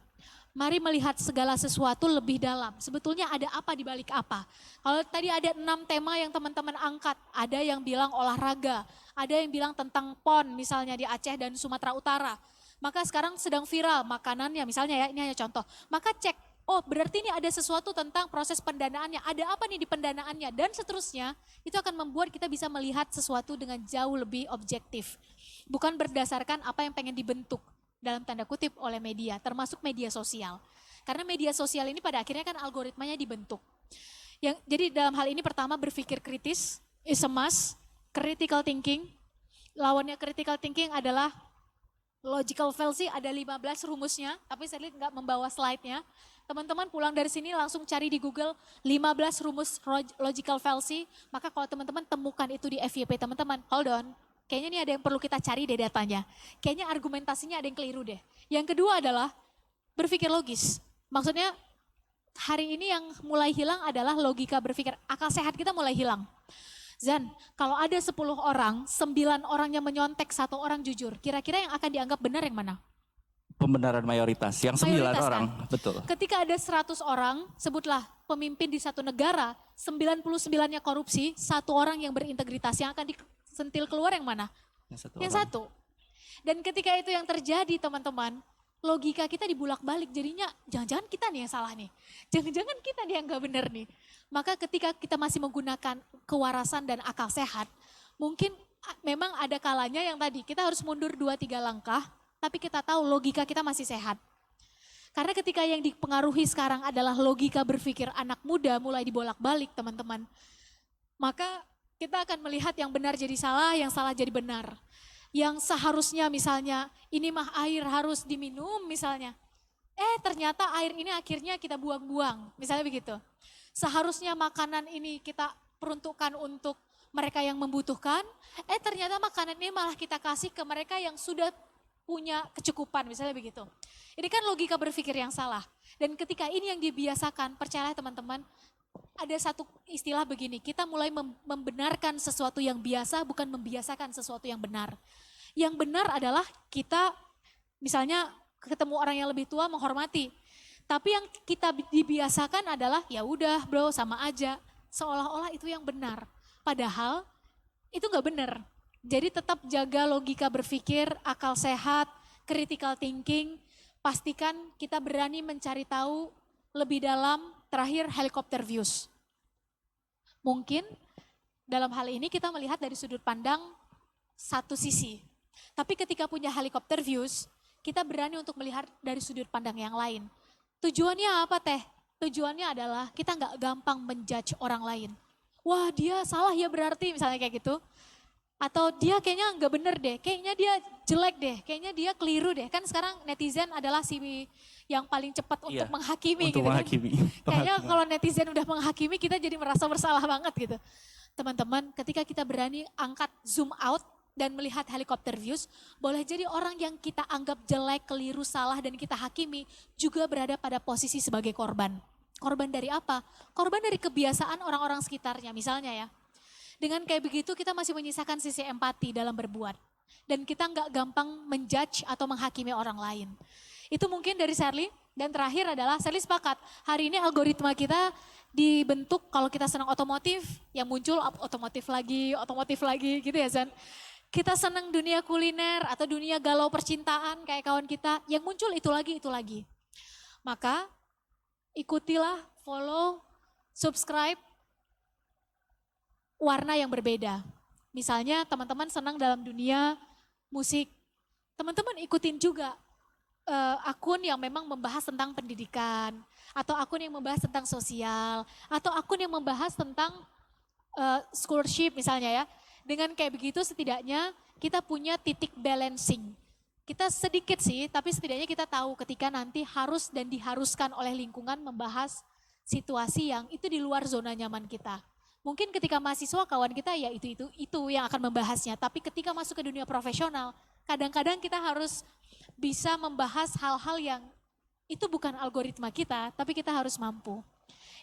Mari melihat segala sesuatu lebih dalam. Sebetulnya ada apa di balik apa. Kalau tadi ada 6 tema yang teman-teman angkat. Ada yang bilang olahraga. Ada yang bilang tentang PON misalnya di Aceh dan Sumatera Utara. Maka sekarang sedang viral makanannya misalnya ya, ini hanya contoh. Maka cek, oh berarti ini ada sesuatu tentang proses pendanaannya. Ada apa nih di pendanaannya dan seterusnya. Itu akan membuat kita bisa melihat sesuatu dengan jauh lebih objektif. Bukan berdasarkan apa yang pengen dibentuk dalam tanda kutip oleh media, termasuk media sosial. Karena media sosial ini pada akhirnya kan algoritmanya dibentuk. Jadi dalam hal ini pertama berpikir kritis, is a must, critical thinking. Lawannya critical thinking adalah logical fallacy, ada 15 rumusnya, tapi saya lihat nggak membawa slide-nya. Teman-teman pulang dari sini langsung cari di Google 15 rumus logical fallacy, maka kalau teman-teman temukan itu di FYP teman-teman, hold on. Kayaknya ini ada yang perlu kita cari deh datanya. Kayaknya argumentasinya ada yang keliru deh. Yang kedua adalah berpikir logis. Maksudnya hari ini yang mulai hilang adalah logika berpikir. Akal sehat kita mulai hilang. Zan, kalau ada 10 orang, 9 orang yang menyontek, 1 orang jujur. Kira-kira yang akan dianggap benar yang mana? Pembenaran mayoritas, yang 9 Mayoritas, orang, kan? betul. Ketika ada 100 orang, sebutlah pemimpin di satu negara, 99-nya korupsi, 1 orang yang berintegritas yang akan disentil keluar yang mana? Yang satu. Dan ketika itu yang terjadi teman-teman, logika kita dibulak-balik jadinya jangan-jangan kita nih yang salah nih. Jangan-jangan kita nih yang gak benar nih. Maka ketika kita masih menggunakan kewarasan dan akal sehat, mungkin memang ada kalanya yang tadi kita harus mundur 2-3 langkah, tapi kita tahu logika kita masih sehat. Karena ketika yang dipengaruhi sekarang adalah logika berpikir anak muda mulai dibolak-balik teman-teman. Maka kita akan melihat yang benar jadi salah, yang salah jadi benar. Yang seharusnya misalnya ini mah air harus diminum misalnya. Ternyata air ini akhirnya kita buang-buang, misalnya begitu. Seharusnya makanan ini kita peruntukkan untuk mereka yang membutuhkan, ternyata makanan ini malah kita kasih ke mereka yang sudah punya kecukupan, misalnya begitu. Ini kan logika berpikir yang salah. Dan ketika ini yang dibiasakan, percayalah teman-teman, ada satu istilah begini, kita mulai membenarkan sesuatu yang biasa, bukan membiasakan sesuatu yang benar. Yang benar adalah kita misalnya ketemu orang yang lebih tua menghormati. Tapi yang kita dibiasakan adalah ya udah bro sama aja, seolah-olah itu yang benar. Padahal itu nggak benar. Jadi tetap jaga logika berpikir, akal sehat, critical thinking, pastikan kita berani mencari tahu lebih dalam, terakhir helicopter views. Mungkin dalam hal ini kita melihat dari sudut pandang satu sisi. Tapi ketika punya helicopter views, kita berani untuk melihat dari sudut pandang yang lain. Tujuannya apa teh? Tujuannya adalah kita nggak gampang menjudge orang lain. Wah dia salah ya berarti misalnya kayak gitu. Atau dia kayaknya nggak bener deh, kayaknya dia jelek deh, kayaknya dia keliru deh. Kan sekarang netizen adalah si yang paling cepat untuk menghakimi untuk gitu menghakimi. kan. Kayaknya kalau netizen udah menghakimi kita jadi merasa bersalah banget gitu. Teman-teman ketika kita berani angkat zoom out dan melihat helicopter views, boleh jadi orang yang kita anggap jelek, keliru, salah dan kita hakimi juga berada pada posisi sebagai korban. Korban dari apa? Korban dari kebiasaan orang-orang sekitarnya misalnya ya. Dengan kayak begitu kita masih menyisakan sisi empati dalam berbuat. Dan kita nggak gampang menjudge atau menghakimi orang lain. Itu mungkin dari Sherly. Dan terakhir adalah Sherly sepakat, hari ini algoritma kita dibentuk kalau kita senang otomotif, yang muncul otomotif lagi gitu ya Zan. Kita senang dunia kuliner atau dunia galau percintaan kayak kawan kita, yang muncul itu lagi. Maka ikutilah, follow, subscribe warna yang berbeda. Misalnya teman-teman senang dalam dunia musik, teman-teman ikutin juga akun yang memang membahas tentang pendidikan, atau akun yang membahas tentang sosial, atau akun yang membahas tentang scholarship misalnya ya. Dengan kayak begitu setidaknya kita punya titik balancing. Kita sedikit sih, tapi setidaknya kita tahu ketika nanti harus dan diharuskan oleh lingkungan membahas situasi yang itu di luar zona nyaman kita. Mungkin ketika mahasiswa kawan kita ya itu yang akan membahasnya, tapi ketika masuk ke dunia profesional, kadang-kadang kita harus bisa membahas hal-hal yang itu bukan algoritma kita, tapi kita harus mampu.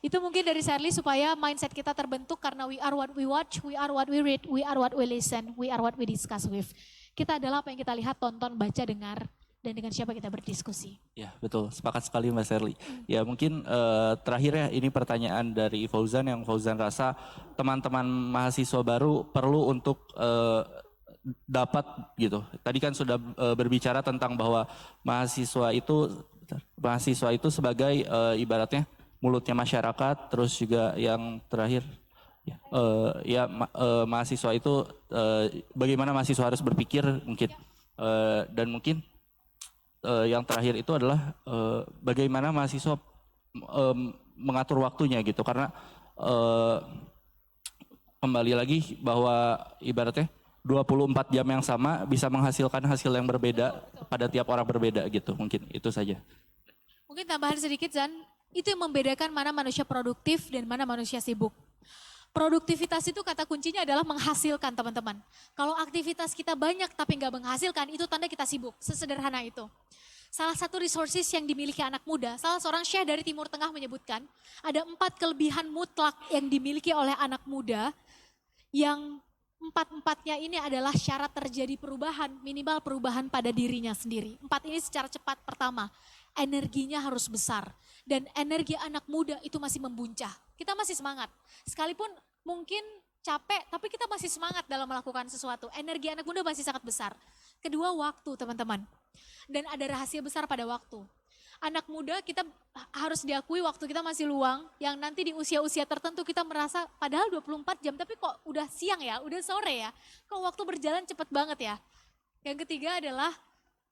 Itu mungkin dari Sherly supaya mindset kita terbentuk karena we are what we watch, we are what we read, we are what we listen, we are what we discuss with. Kita adalah apa yang kita lihat, tonton, baca, dengar, dan dengan siapa kita berdiskusi. Ya betul, sepakat sekali Mbak Sherly. Ya mungkin terakhir ya, ini pertanyaan dari Fauzan yang Fauzan rasa teman-teman mahasiswa baru perlu untuk dapat gitu. Tadi kan sudah berbicara tentang bahwa mahasiswa itu sebagai ibaratnya mulutnya masyarakat, terus juga yang terakhir mahasiswa itu bagaimana mahasiswa harus berpikir mungkin dan mungkin yang terakhir itu adalah bagaimana mahasiswa mengatur waktunya gitu, karena kembali lagi bahwa ibaratnya 24 jam yang sama bisa menghasilkan hasil yang berbeda pada tiap orang berbeda gitu. Mungkin itu saja. Mungkin tambahan sedikit Zan, itu yang membedakan mana manusia produktif dan mana manusia sibuk. Produktivitas itu kata kuncinya adalah menghasilkan teman-teman. Kalau aktivitas kita banyak tapi nggak menghasilkan, itu tanda kita sibuk. Sesederhana itu. Salah satu resources yang dimiliki anak muda, salah seorang syekh dari Timur Tengah menyebutkan, ada 4 kelebihan mutlak yang dimiliki oleh anak muda yang 4-4-nya ini adalah syarat terjadi perubahan, minimal perubahan pada dirinya sendiri. 4 ini secara cepat. Pertama, energinya harus besar. Dan energi anak muda itu masih membuncah. Kita masih semangat. Sekalipun mungkin capek, tapi kita masih semangat dalam melakukan sesuatu. Energi anak muda masih sangat besar. Kedua, waktu teman-teman. Dan ada rahasia besar pada waktu. Anak muda kita harus diakui waktu kita masih luang, yang nanti di usia-usia tertentu kita merasa padahal 24 jam tapi kok udah siang ya, udah sore ya, kok waktu berjalan cepet banget ya. Yang ketiga adalah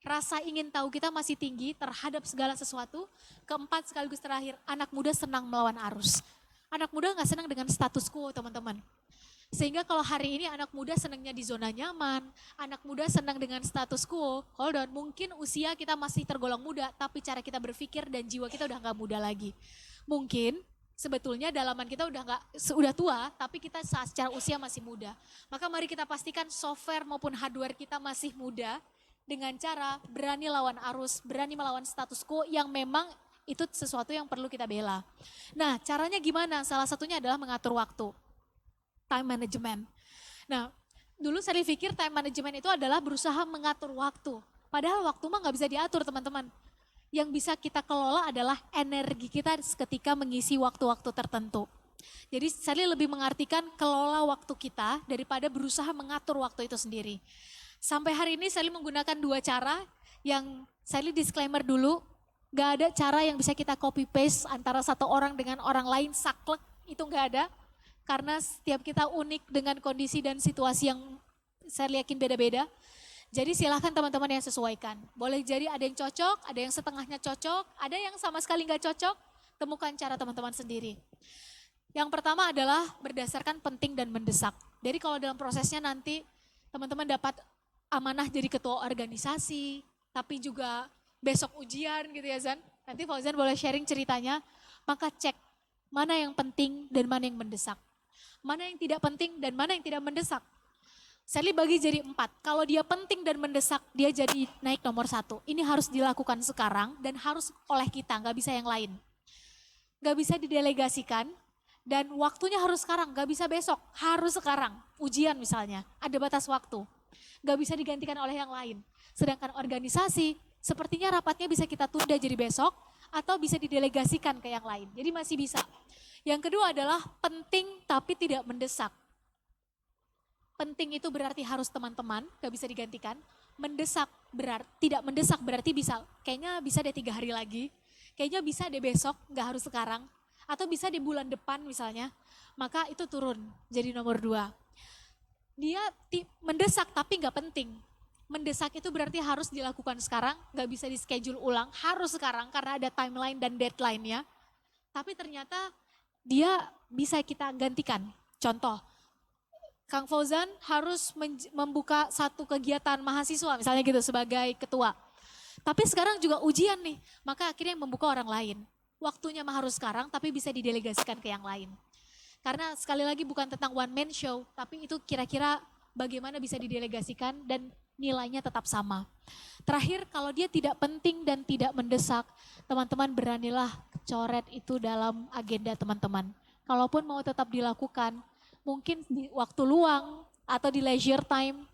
rasa ingin tahu kita masih tinggi terhadap segala sesuatu. Keempat sekaligus terakhir, anak muda senang melawan arus. Anak muda gak senang dengan status quo teman-teman. Sehingga kalau hari ini anak muda senangnya di zona nyaman, anak muda senang dengan status quo, hold on, mungkin usia kita masih tergolong muda, tapi cara kita berpikir dan jiwa kita udah gak muda lagi. Mungkin sebetulnya dalaman kita udah tua, tapi kita secara usia masih muda. Maka mari kita pastikan software maupun hardware kita masih muda, dengan cara berani lawan arus, berani melawan status quo yang memang itu sesuatu yang perlu kita bela. Nah caranya gimana? Salah satunya adalah mengatur waktu. Time management. Nah, dulu saya pikir time management itu adalah berusaha mengatur waktu. Padahal waktu mah nggak bisa diatur teman-teman. Yang bisa kita kelola adalah energi kita ketika mengisi waktu-waktu tertentu. Jadi saya lebih mengartikan kelola waktu kita daripada berusaha mengatur waktu itu sendiri. Sampai hari ini saya menggunakan 2 cara yang saya disclaimer dulu. Gak ada cara yang bisa kita copy paste antara satu orang dengan orang lain saklek, itu gak ada. Karena setiap kita unik dengan kondisi dan situasi yang saya yakin beda-beda. Jadi silahkan teman-teman yang sesuaikan. Boleh jadi ada yang cocok, ada yang setengahnya cocok, ada yang sama sekali nggak cocok. Temukan cara teman-teman sendiri. Yang pertama adalah berdasarkan penting dan mendesak. Jadi kalau dalam prosesnya nanti teman-teman dapat amanah jadi ketua organisasi, tapi juga besok ujian gitu ya Zan. Nanti Fauzan boleh sharing ceritanya, maka cek mana yang penting dan mana yang mendesak. Mana yang tidak penting dan mana yang tidak mendesak. Sally bagi jadi 4. Kalau dia penting dan mendesak, dia jadi naik nomor 1. Ini harus dilakukan sekarang dan harus oleh kita, nggak bisa yang lain. Nggak bisa didelegasikan dan waktunya harus sekarang, nggak bisa besok, harus sekarang. Ujian misalnya, ada batas waktu. nggak bisa digantikan oleh yang lain. Sedangkan organisasi, sepertinya rapatnya bisa kita tunda jadi besok, atau bisa didelegasikan ke yang lain. Jadi masih bisa. Yang kedua adalah penting tapi tidak mendesak. Penting itu berarti harus teman-teman, gak bisa digantikan. Mendesak tidak mendesak berarti bisa, kayaknya bisa deh 3 hari lagi. Kayaknya bisa deh besok, gak harus sekarang. Atau bisa di bulan depan misalnya. Maka itu turun jadi nomor 2. Dia mendesak tapi gak penting. Mendesak itu berarti harus dilakukan sekarang, gak bisa di schedule ulang, harus sekarang karena ada timeline dan deadline-nya. Tapi ternyata dia bisa kita gantikan. Contoh, Kang Fauzan harus membuka satu kegiatan mahasiswa misalnya gitu sebagai ketua. Tapi sekarang juga ujian nih, maka akhirnya membuka orang lain. Waktunya mah harus sekarang tapi bisa didelegasikan ke yang lain. Karena sekali lagi bukan tentang one man show, tapi itu kira-kira bagaimana bisa didelegasikan dan nilainya tetap sama. Terakhir, kalau dia tidak penting dan tidak mendesak, teman-teman beranilah coret itu dalam agenda teman-teman. Kalaupun mau tetap dilakukan, mungkin di waktu luang atau di leisure time,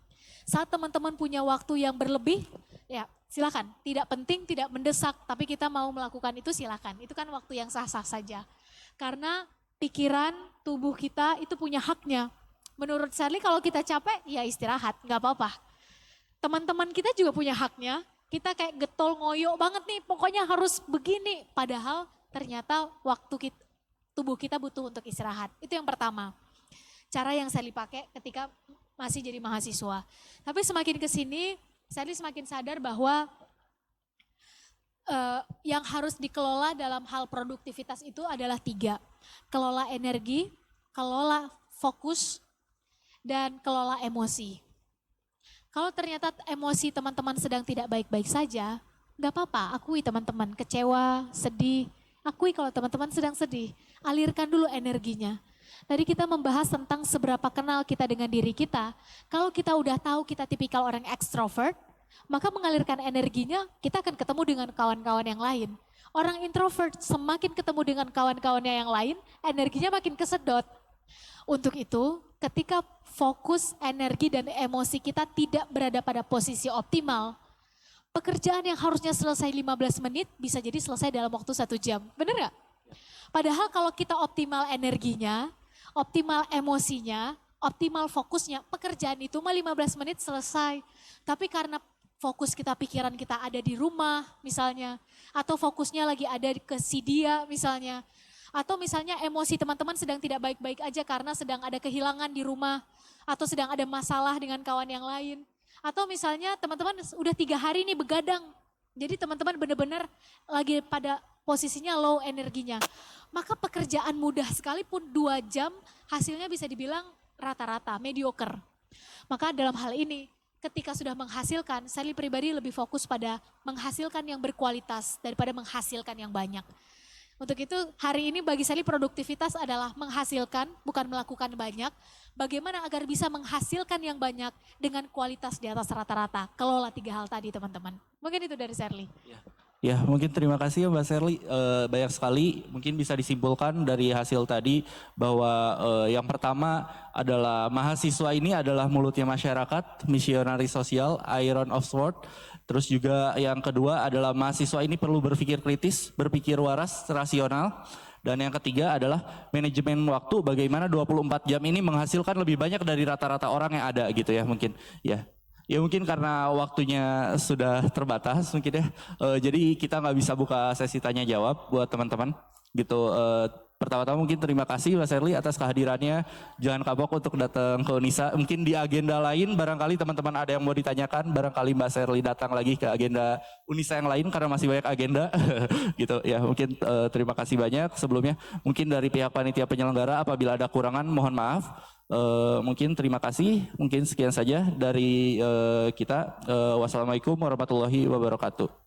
saat teman-teman punya waktu yang berlebih, ya silakan. Tidak penting, tidak mendesak, tapi kita mau melakukan itu silakan. Itu kan waktu yang sah-sah saja. Karena pikiran, tubuh kita itu punya haknya. Menurut Sherly kalau kita capek, ya istirahat, nggak apa-apa. Teman-teman kita juga punya haknya, kita kayak getol ngoyo banget nih, pokoknya harus begini. Padahal ternyata tubuh kita butuh untuk istirahat. Itu yang pertama. Cara yang Sherly pakai ketika masih jadi mahasiswa. Tapi semakin kesini, Sherly semakin sadar bahwa yang harus dikelola dalam hal produktivitas itu adalah 3. Kelola energi, kelola fokus, dan kelola emosi. Kalau ternyata emosi teman-teman sedang tidak baik-baik saja, nggak apa-apa, akui teman-teman kecewa, sedih, akui kalau teman-teman sedang sedih, alirkan dulu energinya. Tadi kita membahas tentang seberapa kenal kita dengan diri kita. Kalau kita udah tahu kita tipikal orang extrovert, maka mengalirkan energinya kita akan ketemu dengan kawan-kawan yang lain. Orang introvert semakin ketemu dengan kawan-kawannya yang lain, energinya makin kesedot. Untuk itu, ketika fokus, energi, dan emosi kita tidak berada pada posisi optimal, pekerjaan yang harusnya selesai 15 menit bisa jadi selesai dalam waktu 1 jam. Bener gak? Padahal kalau kita optimal energinya, optimal emosinya, optimal fokusnya, pekerjaan itu mah 15 menit selesai. Tapi karena fokus kita, pikiran kita ada di rumah misalnya, atau fokusnya lagi ada ke si dia misalnya, atau misalnya emosi teman-teman sedang tidak baik-baik aja karena sedang ada kehilangan di rumah, atau sedang ada masalah dengan kawan yang lain. Atau misalnya teman-teman udah 3 hari nih begadang, jadi teman-teman benar-benar lagi pada posisinya low energinya. Maka pekerjaan mudah sekalipun 2 jam hasilnya bisa dibilang rata-rata, mediocre. Maka dalam hal ini ketika sudah menghasilkan, saya pribadi lebih fokus pada menghasilkan yang berkualitas daripada menghasilkan yang banyak. Untuk itu hari ini bagi saya produktivitas adalah menghasilkan, bukan melakukan banyak. Bagaimana agar bisa menghasilkan yang banyak dengan kualitas di atas rata-rata. Kelola 3 hal tadi teman-teman. Mungkin itu dari Sherly. Ya mungkin terima kasih ya Mbak Sherly. Banyak sekali mungkin bisa disimpulkan dari hasil tadi bahwa yang pertama adalah mahasiswa ini adalah mulutnya masyarakat, misionari sosial, iron of sword. Terus juga yang kedua adalah mahasiswa ini perlu berpikir kritis, berpikir waras, rasional. Dan yang ketiga adalah manajemen waktu, bagaimana 24 jam ini menghasilkan lebih banyak dari rata-rata orang yang ada gitu ya mungkin. Ya mungkin karena waktunya sudah terbatas mungkin ya. Jadi kita nggak bisa buka sesi tanya jawab buat teman-teman gitu. Pertama-tama mungkin terima kasih Mbak Sherly atas kehadirannya. Jangan kapok untuk datang ke Unisa. Mungkin di agenda lain barangkali teman-teman ada yang mau ditanyakan. Barangkali Mbak Sherly datang lagi ke agenda Unisa yang lain karena masih banyak agenda. Gitu ya. Mungkin terima kasih banyak sebelumnya. Mungkin dari pihak panitia penyelenggara apabila ada kurangan mohon maaf. Mungkin terima kasih. Mungkin sekian saja dari kita. Wassalamualaikum warahmatullahi wabarakatuh.